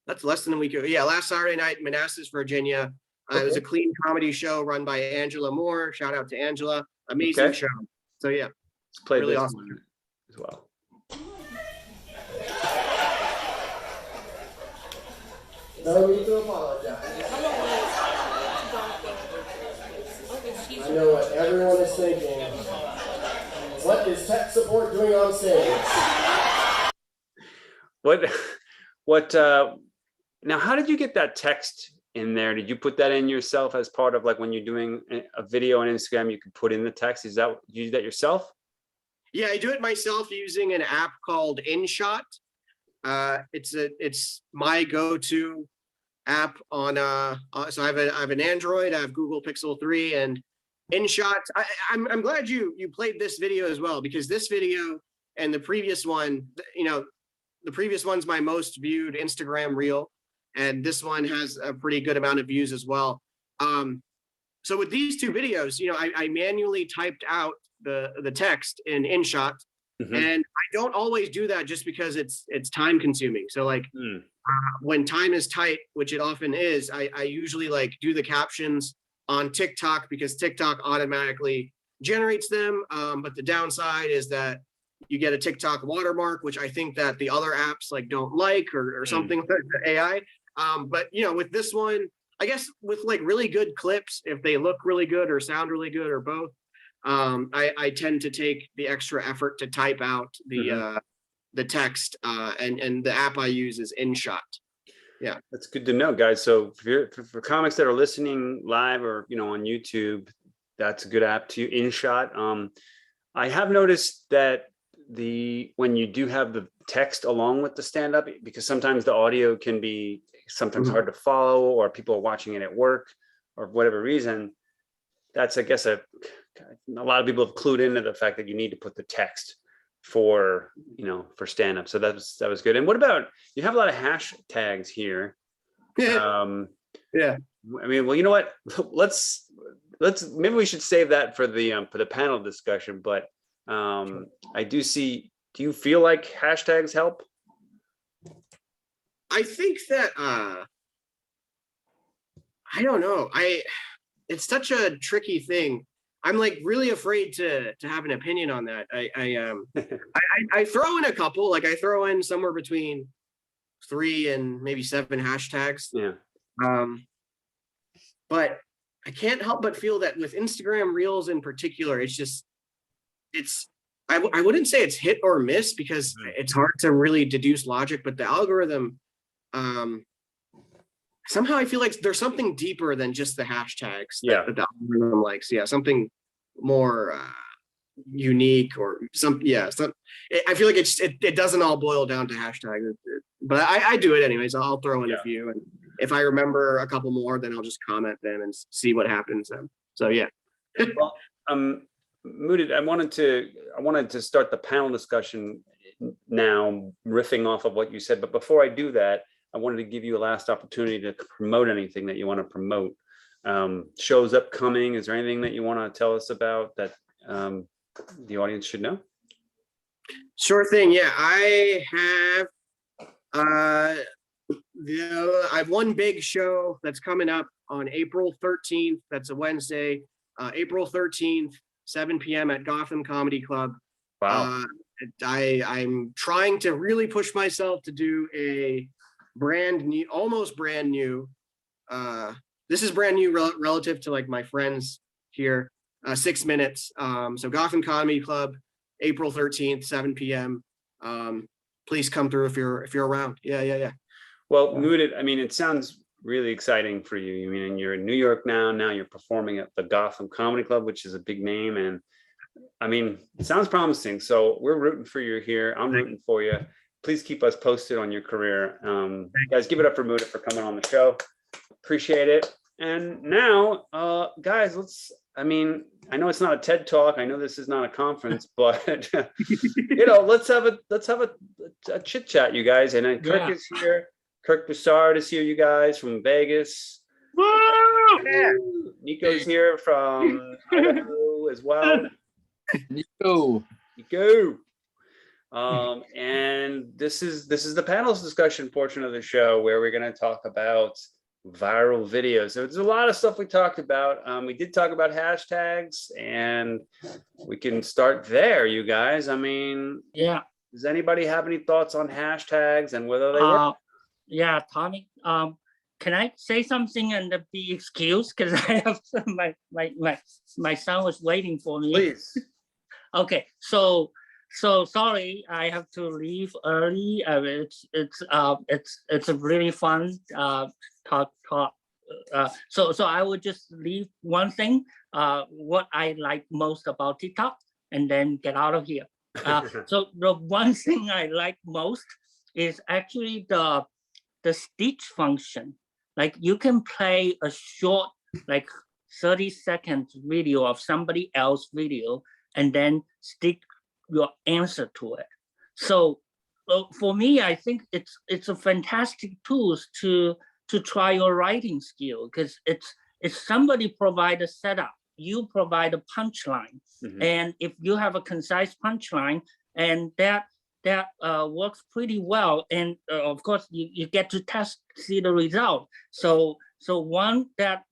That's less than a week ago. Yeah, last Saturday night, Manassas, Virginia. It was a clean comedy show run by Angela Moore. Shout out to Angela. Amazing show. So yeah,
let's play
really
this
awesome
one as well.
No need to apologize. I know what everyone is thinking. What is tech support doing on stage?
What now, how did you get that text in there? Did you put that in yourself as part of like when you're doing a video on Instagram, you can put in the text? Is that you do that yourself?
Yeah, I do it myself using an app called InShot. It's my go-to app on so I have an Android, I have Google Pixel 3, and InShot. I'm glad you played this video as well, because this video and the previous one, the previous one's my most viewed Instagram reel, and this one has a pretty good amount of views as well. So with these two videos, I manually typed out the text in InShot. And I don't always do that just because it's time consuming. So like when time is tight, which it often is, I usually like do the captions on TikTok because TikTok automatically generates them. But the downside is that you get a TikTok watermark, which I think that the other apps like don't like or something like the AI. But with this one, I guess with like really good clips, if they look really good or sound really good or both, I tend to take the extra effort to type out the text, and the app I use is InShot. Yeah,
that's good to know, guys. So for comics that are listening live or on YouTube, that's a good app to InShot. I have noticed that when you do have the text along with the stand-up, because sometimes the audio can be sometimes hard to follow, or people are watching it at work or whatever reason. That's, I guess, a lot of people have clued into the fact that you need to put the text for stand-up. So that was good. And what about, you have a lot of hashtags here.
Yeah.
I mean, well, you know what? Let's maybe we should save that for the panel discussion. But I do see. Do you feel like hashtags help?
I think that I don't know. It's such a tricky thing. I'm like really afraid to have an opinion on that. I throw in a couple, like I throw in somewhere between 3 and maybe 7 hashtags.
Yeah.
But I can't help but feel that with Instagram Reels in particular, I wouldn't say it's hit or miss because it's hard to really deduce logic, but the algorithm, somehow I feel like there's something deeper than just the hashtags that the algorithm likes. Yeah, something more unique or I feel like it doesn't all boil down to hashtags, but I do it anyways. I'll throw in a few, and if I remember a couple more, then I'll just comment them and see what happens. So yeah.
Well, Mooded, I wanted to start the panel discussion now riffing off of what you said. But before I do that, I wanted to give you a last opportunity to promote anything that you want to promote. Shows upcoming. Is there anything that you want to tell us about that the audience should know?
Sure thing. Yeah, I have one big show that's coming up on April 13th. That's a Wednesday, April 13th, 7 p.m. at Gotham Comedy Club.
Wow.
I'm trying to really push myself to do a almost brand new. This is brand new relative to like my friends here. 6 minutes. So Gotham Comedy Club, April 13th, 7 p.m. Please come through if you're around. Yeah.
Well, Muted, I mean, it sounds really exciting for you. I mean, you're in New York now. Now you're performing at the Gotham Comedy Club, which is a big name. And I mean, it sounds promising. So we're rooting for you here. I'm rooting for you. Please keep us posted on your career. Guys, give it up for Muted for coming on the show. Appreciate it. And now, guys, I know it's not a TED Talk. I know this is not a conference, but let's have a chit chat, you guys. And then Kirk is here. Kirk Broussard is here, you guys, from Vegas.
Woo!
Yeah. Nico's here from Idaho as well.
Nico.
And this is the panels discussion portion of the show where we're going to talk about viral videos. So there's a lot of stuff we talked about. We did talk about hashtags, and we can start there, you guys. I mean,
yeah.
Does anybody have any thoughts on hashtags and whether they work?
Yeah, Tommy. Can I say something and be excused because I have my son was waiting for me.
Please.
Okay, so sorry, I have to leave early. It's a really fun talk. So I would just leave one thing, what I like most about TikTok, and then get out of here. So the one thing I like most is actually the stitch function. Like you can play a short, like 30-second video of somebody else's video, and then stick your answer to it. So for me, I think it's a fantastic tool to try your writing skill, because it's somebody provide a setup, you provide a punchline, and if you have a concise punchline, and that works pretty well, and of course you get to see the result. So one that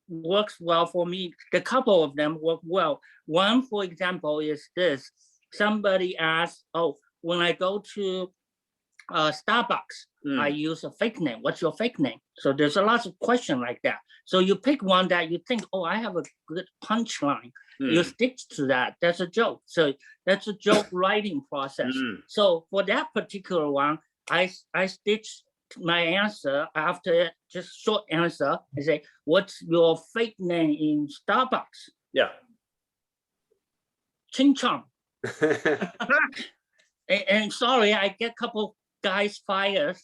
works well for me, a couple of them work well. One, for example, is this. Somebody asked, when I go to Starbucks, I use a fake name. What's your fake name? So there's a lot of questions like that. So you pick one that you think, I have a good punchline. You stick to that. That's a joke. So that's a joke writing process. So for that particular one, I stitch my answer after just short answer. I say, what's your fake name in Starbucks?
Yeah.
Ching Chong. and sorry, I get a couple guys fired.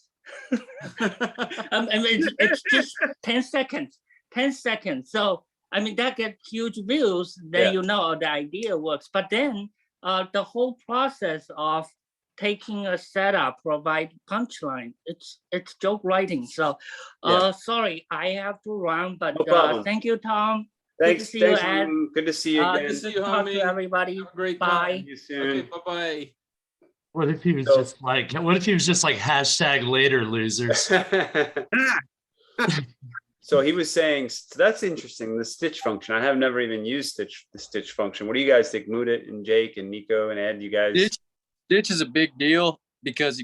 It's just 10 seconds. 10 seconds. So I mean, that gets huge views, then you know the idea works. But then the whole process of taking a setup, provide punchline, it's joke writing. So sorry, I have to run, but thank you, Tom.
Thanks.
Good to see you, Ed.
Good to see you again.
Good to see you,
Talk
homie.
to everybody.
Great.
Bye.
See you soon.
Okay, bye-bye.
What if he was just like hashtag later losers?
So he was saying, that's interesting, the stitch function. I have never even used the stitch function. What do you guys think? Mudet and Jake and Nico and Ed, you guys?
Stitch is a big deal because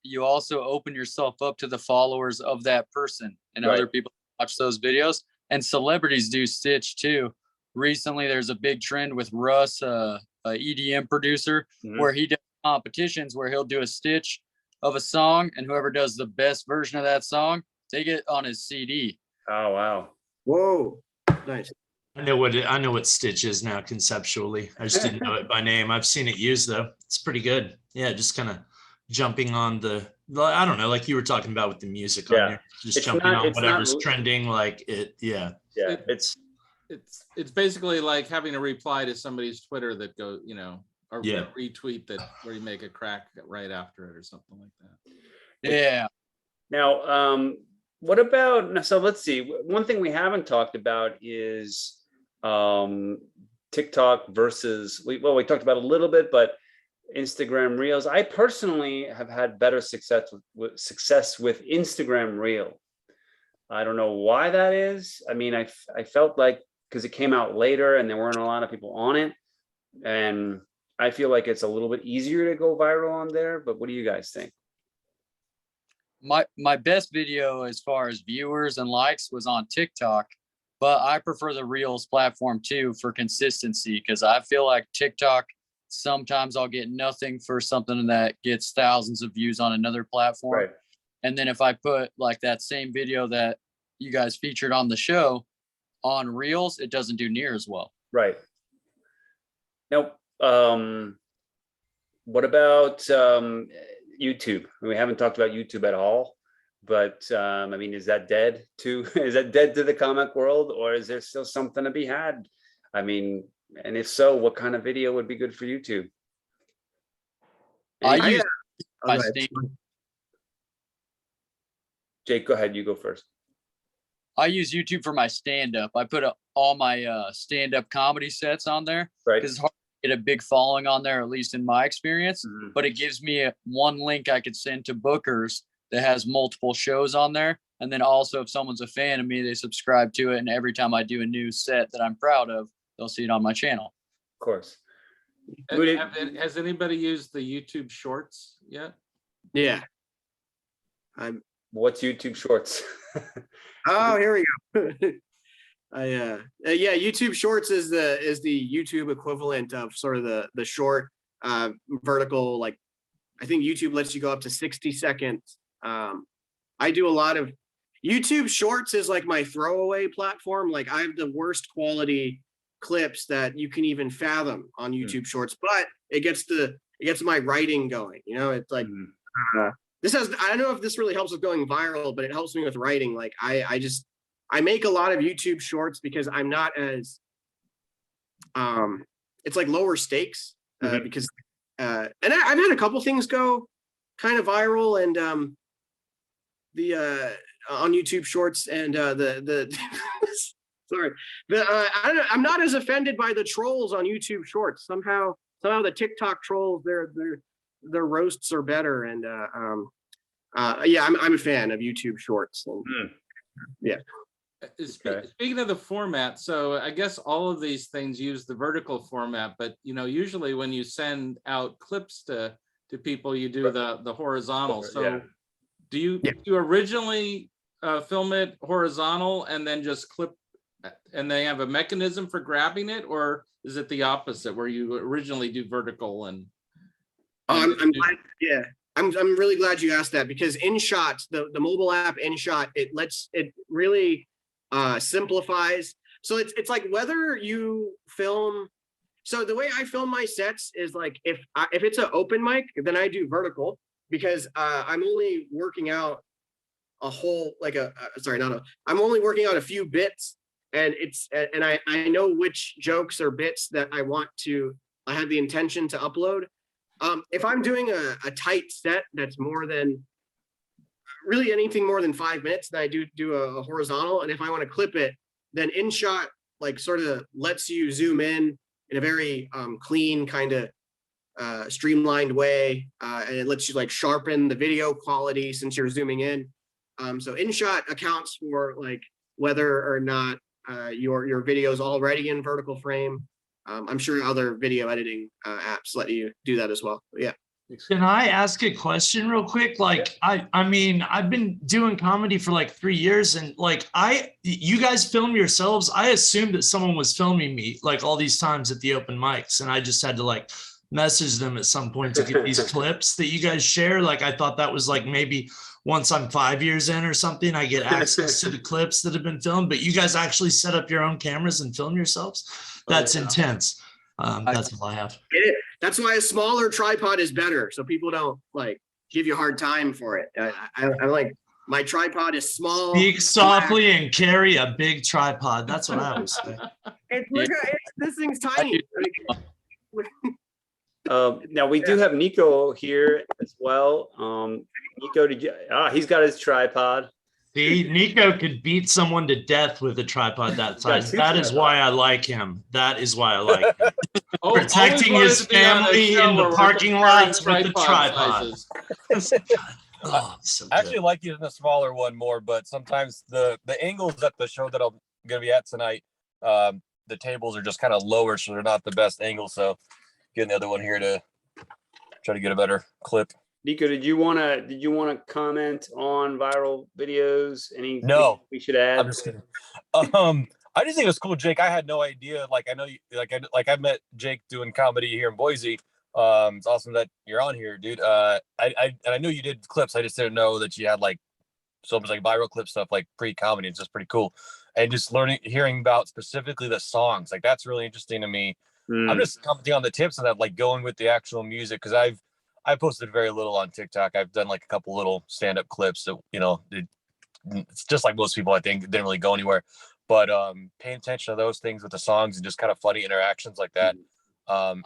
you also open yourself up to the followers of that person, and other people watch those videos. And celebrities do stitch too. Recently, there's a big trend with Russ, a EDM producer, where he does competitions where he'll do a stitch of a song, and whoever does the best version of that song, take it on his CD.
Oh wow!
Whoa, nice.
I know what stitch is now conceptually. I just didn't know it by name. I've seen it used though. It's pretty good. Yeah, just kind of jumping on I don't know, like you were talking about with the music on there. Just jumping on whatever's trending, like it. Yeah.
It's
basically like having a reply to somebody's Twitter that goes, retweet that where you make a crack right after it or something like that.
Yeah.
Now, what about, so let's see, one thing we haven't talked about is TikTok versus, we talked about a little bit, but Instagram Reels. I personally have had better success with Instagram Reel. I don't know why that is. I mean, I felt like, because it came out later and there weren't a lot of people on it, and I feel like it's a little bit easier to go viral on there. But what do you guys think?
My best video as far as viewers and likes was on TikTok, but I prefer the Reels platform too for consistency, because I feel like TikTok, sometimes I'll get nothing for something that gets thousands of views on another platform.
Right.
And then if I put like that same video that you guys featured on the show on Reels, it doesn't do near as well.
Right. Now, what about YouTube? We haven't talked about YouTube at all, but I mean, is that dead too? Is that dead to the comic world, or is there still something to be had? I mean, and if so, what kind of video would be good for YouTube? Jake, go ahead. You go first.
I use YouTube for my stand-up. I put all my stand-up comedy sets on there,
right?
Because it's hard to get a big following on there, at least in my experience.
Mm-hmm.
But it gives me one link I could send to bookers that has multiple shows on there. And then also, if someone's a fan of me, they subscribe to it. And every time I do a new set that I'm proud of, they'll see it on my channel.
Of course.
Has anybody used the YouTube Shorts yet?
Yeah.
What's YouTube Shorts?
Oh, here we go. Yeah, YouTube Shorts is the YouTube equivalent of sort of the short vertical. Like, I think YouTube lets you go up to 60 seconds. I do a lot of YouTube Shorts is like my throwaway platform. Like, I have the worst quality clips that you can even fathom on YouTube Shorts, but it gets my writing going. You know, it's like I don't know if this really helps with going viral, but it helps me with writing. Like, I make a lot of YouTube Shorts because I'm not as it's like lower stakes because and I've had a couple things go kind of viral, and on YouTube Shorts, and sorry, I'm not as offended by the trolls on YouTube Shorts. Somehow the TikTok trolls, their roasts are better, and yeah, I'm a fan of YouTube Shorts. And, yeah.
Speaking of the format, so I guess all of these things use the vertical format, but usually when you send out clips to people, you do the horizontal. So do you originally film it horizontal and then just clip, and they have a mechanism for grabbing it, or is it the opposite where you originally do vertical? And
I'm glad, yeah. I'm really glad you asked that, because InShot, the mobile app InShot, it really simplifies. So it's like whether you film. So the way I film my sets is like, if it's an open mic, then I do vertical, because I'm only working out a whole, like I'm only working out a few bits, and I know which jokes or bits that I have the intention to upload. If I'm doing a tight set that's more than really anything more than 5 minutes, then I do a horizontal. And if I want to clip it, then InShot like sort of lets you zoom in a very clean kind of streamlined way, and it lets you like sharpen the video quality since you're zooming in. So InShot accounts for like whether or not your video is already in vertical frame. I'm sure other video editing apps let you do that as well. But yeah.
Can I ask a question real quick? Like, I mean, I've been doing comedy for like 3 years, and like you guys film yourselves. I assumed that someone was filming me like all these times at the open mics, and I just had to like message them at some point to get these clips that you guys share. Like, I thought that was like maybe once I'm 5 years in or something, I get access to the clips that have been filmed, but you guys actually set up your own cameras and film yourselves. That's intense. That's all I have.
That's why a smaller tripod is better, so people don't like give you a hard time for it. I like, my tripod is small.
Speak softly and carry a big tripod. That's what I always say.
This thing's tiny.
Now we do have Nico here as well. Nico, he's got his tripod.
See, Nico could beat someone to death with a tripod that size. That is why I like him. That is why I like him. Protecting his family in the parking lots with the tripod.
Oh, so I actually like using a smaller one more, but sometimes the angles at the show that I'm going to be at tonight, the tables are just kind of lower, so they're not the best angle. So getting the other one here to try to get a better clip.
Nico, did you want to comment on viral videos? Anything we should add?
I'm just kidding. I just think it's cool, Jake. I had no idea. Like, I know you, I met Jake doing comedy here in Boise. It's awesome that you're on here, dude. I knew you did clips. I just didn't know that you had like so much like viral clip stuff, like pre-comedy. It's just pretty cool. And just hearing about specifically the songs, like that's really interesting to me. I'm just commenting on the tips and that, like going with the actual music, because I posted very little on TikTok. I've done like a couple little stand-up clips that, you know, it's just like most people, I think, didn't really go anywhere. But paying attention to those things with the songs and just kind of funny interactions like that,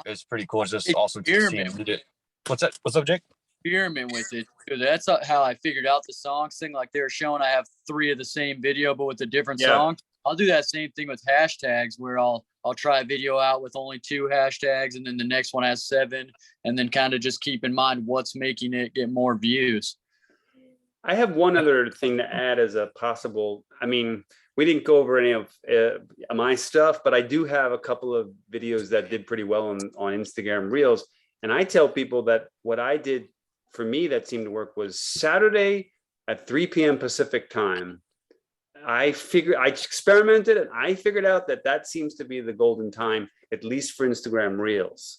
it's pretty cool. It's just awesome to see him do it. What's that? What's up, Jake?
Experiment with it. That's how I figured out the songs thing. Like they were showing, I have 3 of the same video, but with a different song. I'll do that same thing with hashtags, where I'll try a video out with only 2 hashtags, and then the next one has 7, and then kind of just keep in mind what's making it get more views.
I have one other thing to add as a possible. I mean, we didn't go over any of my stuff, but I do have a couple of videos that did pretty well on Instagram Reels. And I tell people that what I did for me that seemed to work was Saturday at 3 p.m. Pacific time. I experimented and I figured out that seems to be the golden time, at least for Instagram Reels.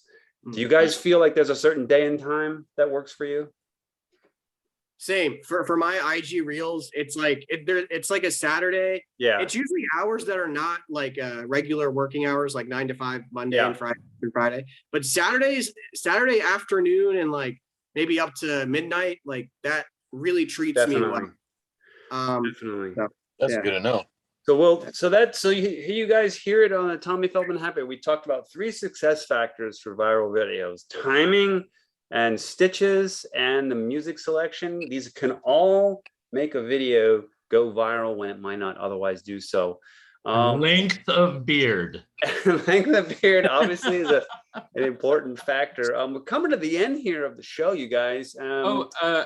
Do you guys feel like there's a certain day and time that works for you?
Same for my IG Reels. It's like it's like a Saturday.
Yeah.
It's usually hours that are not like regular working hours, like 9 to 5 Monday and Friday through Friday. But Saturday afternoon and like maybe up to midnight, like that really treats me well.
Definitely.
So,
that's good to know.
So you guys hear it on the Tommy Feldman Happy. We talked about 3 success factors for viral videos: timing, and stitches, and the music selection. These can all make a video go viral when it might not otherwise do so.
Length of beard.
Length of beard obviously is an important factor. We're coming to the end here of the show, you guys.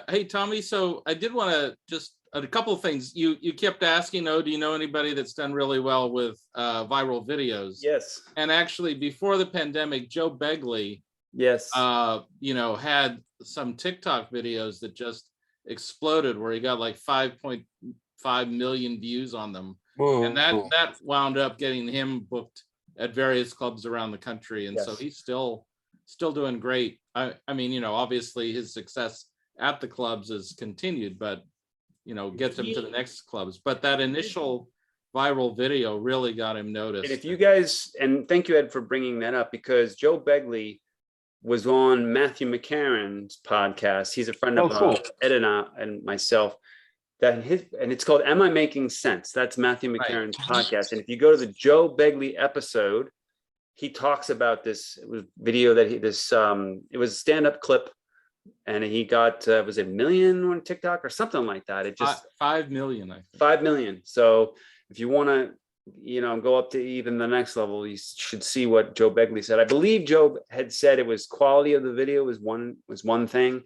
Hey Tommy, so I did want to just a couple of things. You kept asking, do you know anybody that's done really well with viral videos?
Yes.
And actually, before the pandemic, Joe Begley,
yes,
had some TikTok videos that just exploded, where he got like 5.5 million views on them. Whoa. And that wound up getting him booked at various clubs around the country, and so he's still doing great. I mean, obviously his success at the clubs has continued, but gets him to the next clubs. But that initial viral video really got him noticed.
And if you guys, and thank you, Ed, for bringing that up, because Joe Begley was on Matthew McCarran's podcast. He's a friend of Ed and myself. And it's called Am I Making Sense? That's Matthew McCarran's podcast. And if you go to the Joe Begley episode, he talks about this video that it was a stand-up clip, and he got was it 1 million on TikTok or something like that. It just
5 million, I think.
5 million. So if you want to go up to even the next level, you should see what Joe Begley said. I believe Joe had said it was quality of the video was one thing,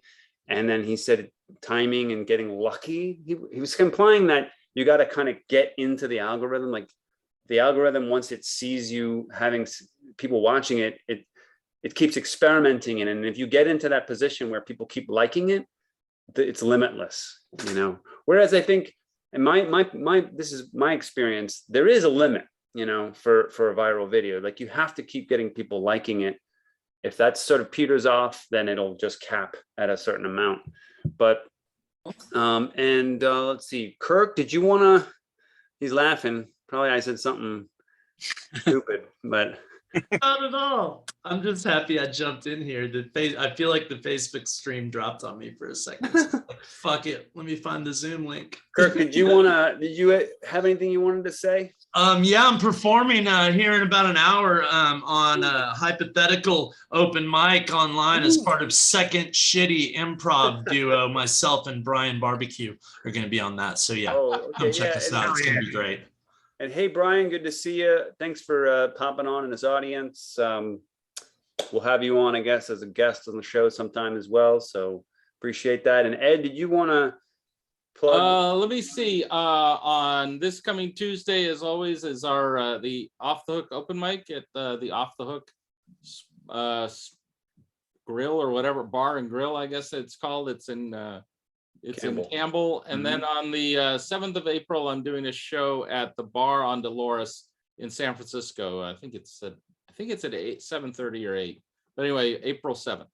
and then he said timing and getting lucky. He was implying that you got to kind of get into the algorithm. Like the algorithm, once it sees you having people watching it, it keeps experimenting in it. And if you get into that position where people keep liking it, it's limitless, Whereas I think, and this is my experience, there is a limit, for a viral video. Like you have to keep getting people liking it. If that sort of peters off, then it'll just cap at a certain amount. But let's see, Kirk, did you want to? He's laughing. Probably I said something stupid, but
Not at all. I'm just happy I jumped in here. I feel like the Facebook stream dropped on me for a second. So like, fuck it. Let me find the Zoom link.
Kirk, did you have anything you wanted to say?
Yeah, I'm performing here in about an hour on a hypothetical open mic online as part of Second Shitty Improv Duo. Myself and Brian Barbecue are going to be on that. So yeah, come check us out. It's going to be great.
And hey, Brian, good to see you. Thanks for popping on in this audience. We'll have you on, I guess, as a guest on the show sometime as well. So appreciate that. And Ed, did you want to plug?
Let me see. On this coming Tuesday, as always, is our the Off the Hook open mic at the Off the Hook grill or whatever, bar and grill, I guess it's called. It's in Campbell. And then on the 7th of April, I'm doing a show at the bar on Dolores in San Francisco. I think it's at 7:30 or 8. But anyway, April 7th.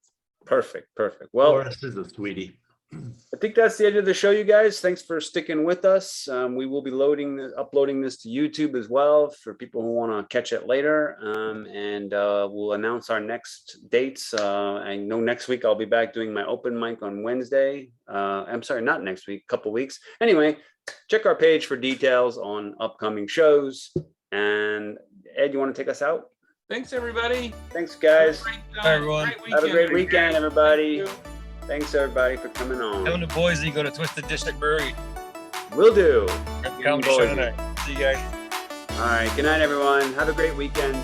Perfect. Well,
Dolores is a sweetie.
I think that's the end of the show, you guys. Thanks for sticking with us. We will be uploading this to YouTube as well for people who want to catch it later. And we'll announce our next dates. I know next week I'll be back doing my open mic on Wednesday. I'm sorry, not next week, a couple weeks. Anyway, check our page for details on upcoming shows. And Ed, you want to take us out?
Thanks, everybody.
Thanks, guys.
Bye, everyone.
Have a great weekend, everybody. Thanks, everybody, for coming on.
Come to Boise, go to Twisted District Brewery.
Will do.
Comedy show tonight. See you guys.
All right. Good night, everyone. Have a great weekend.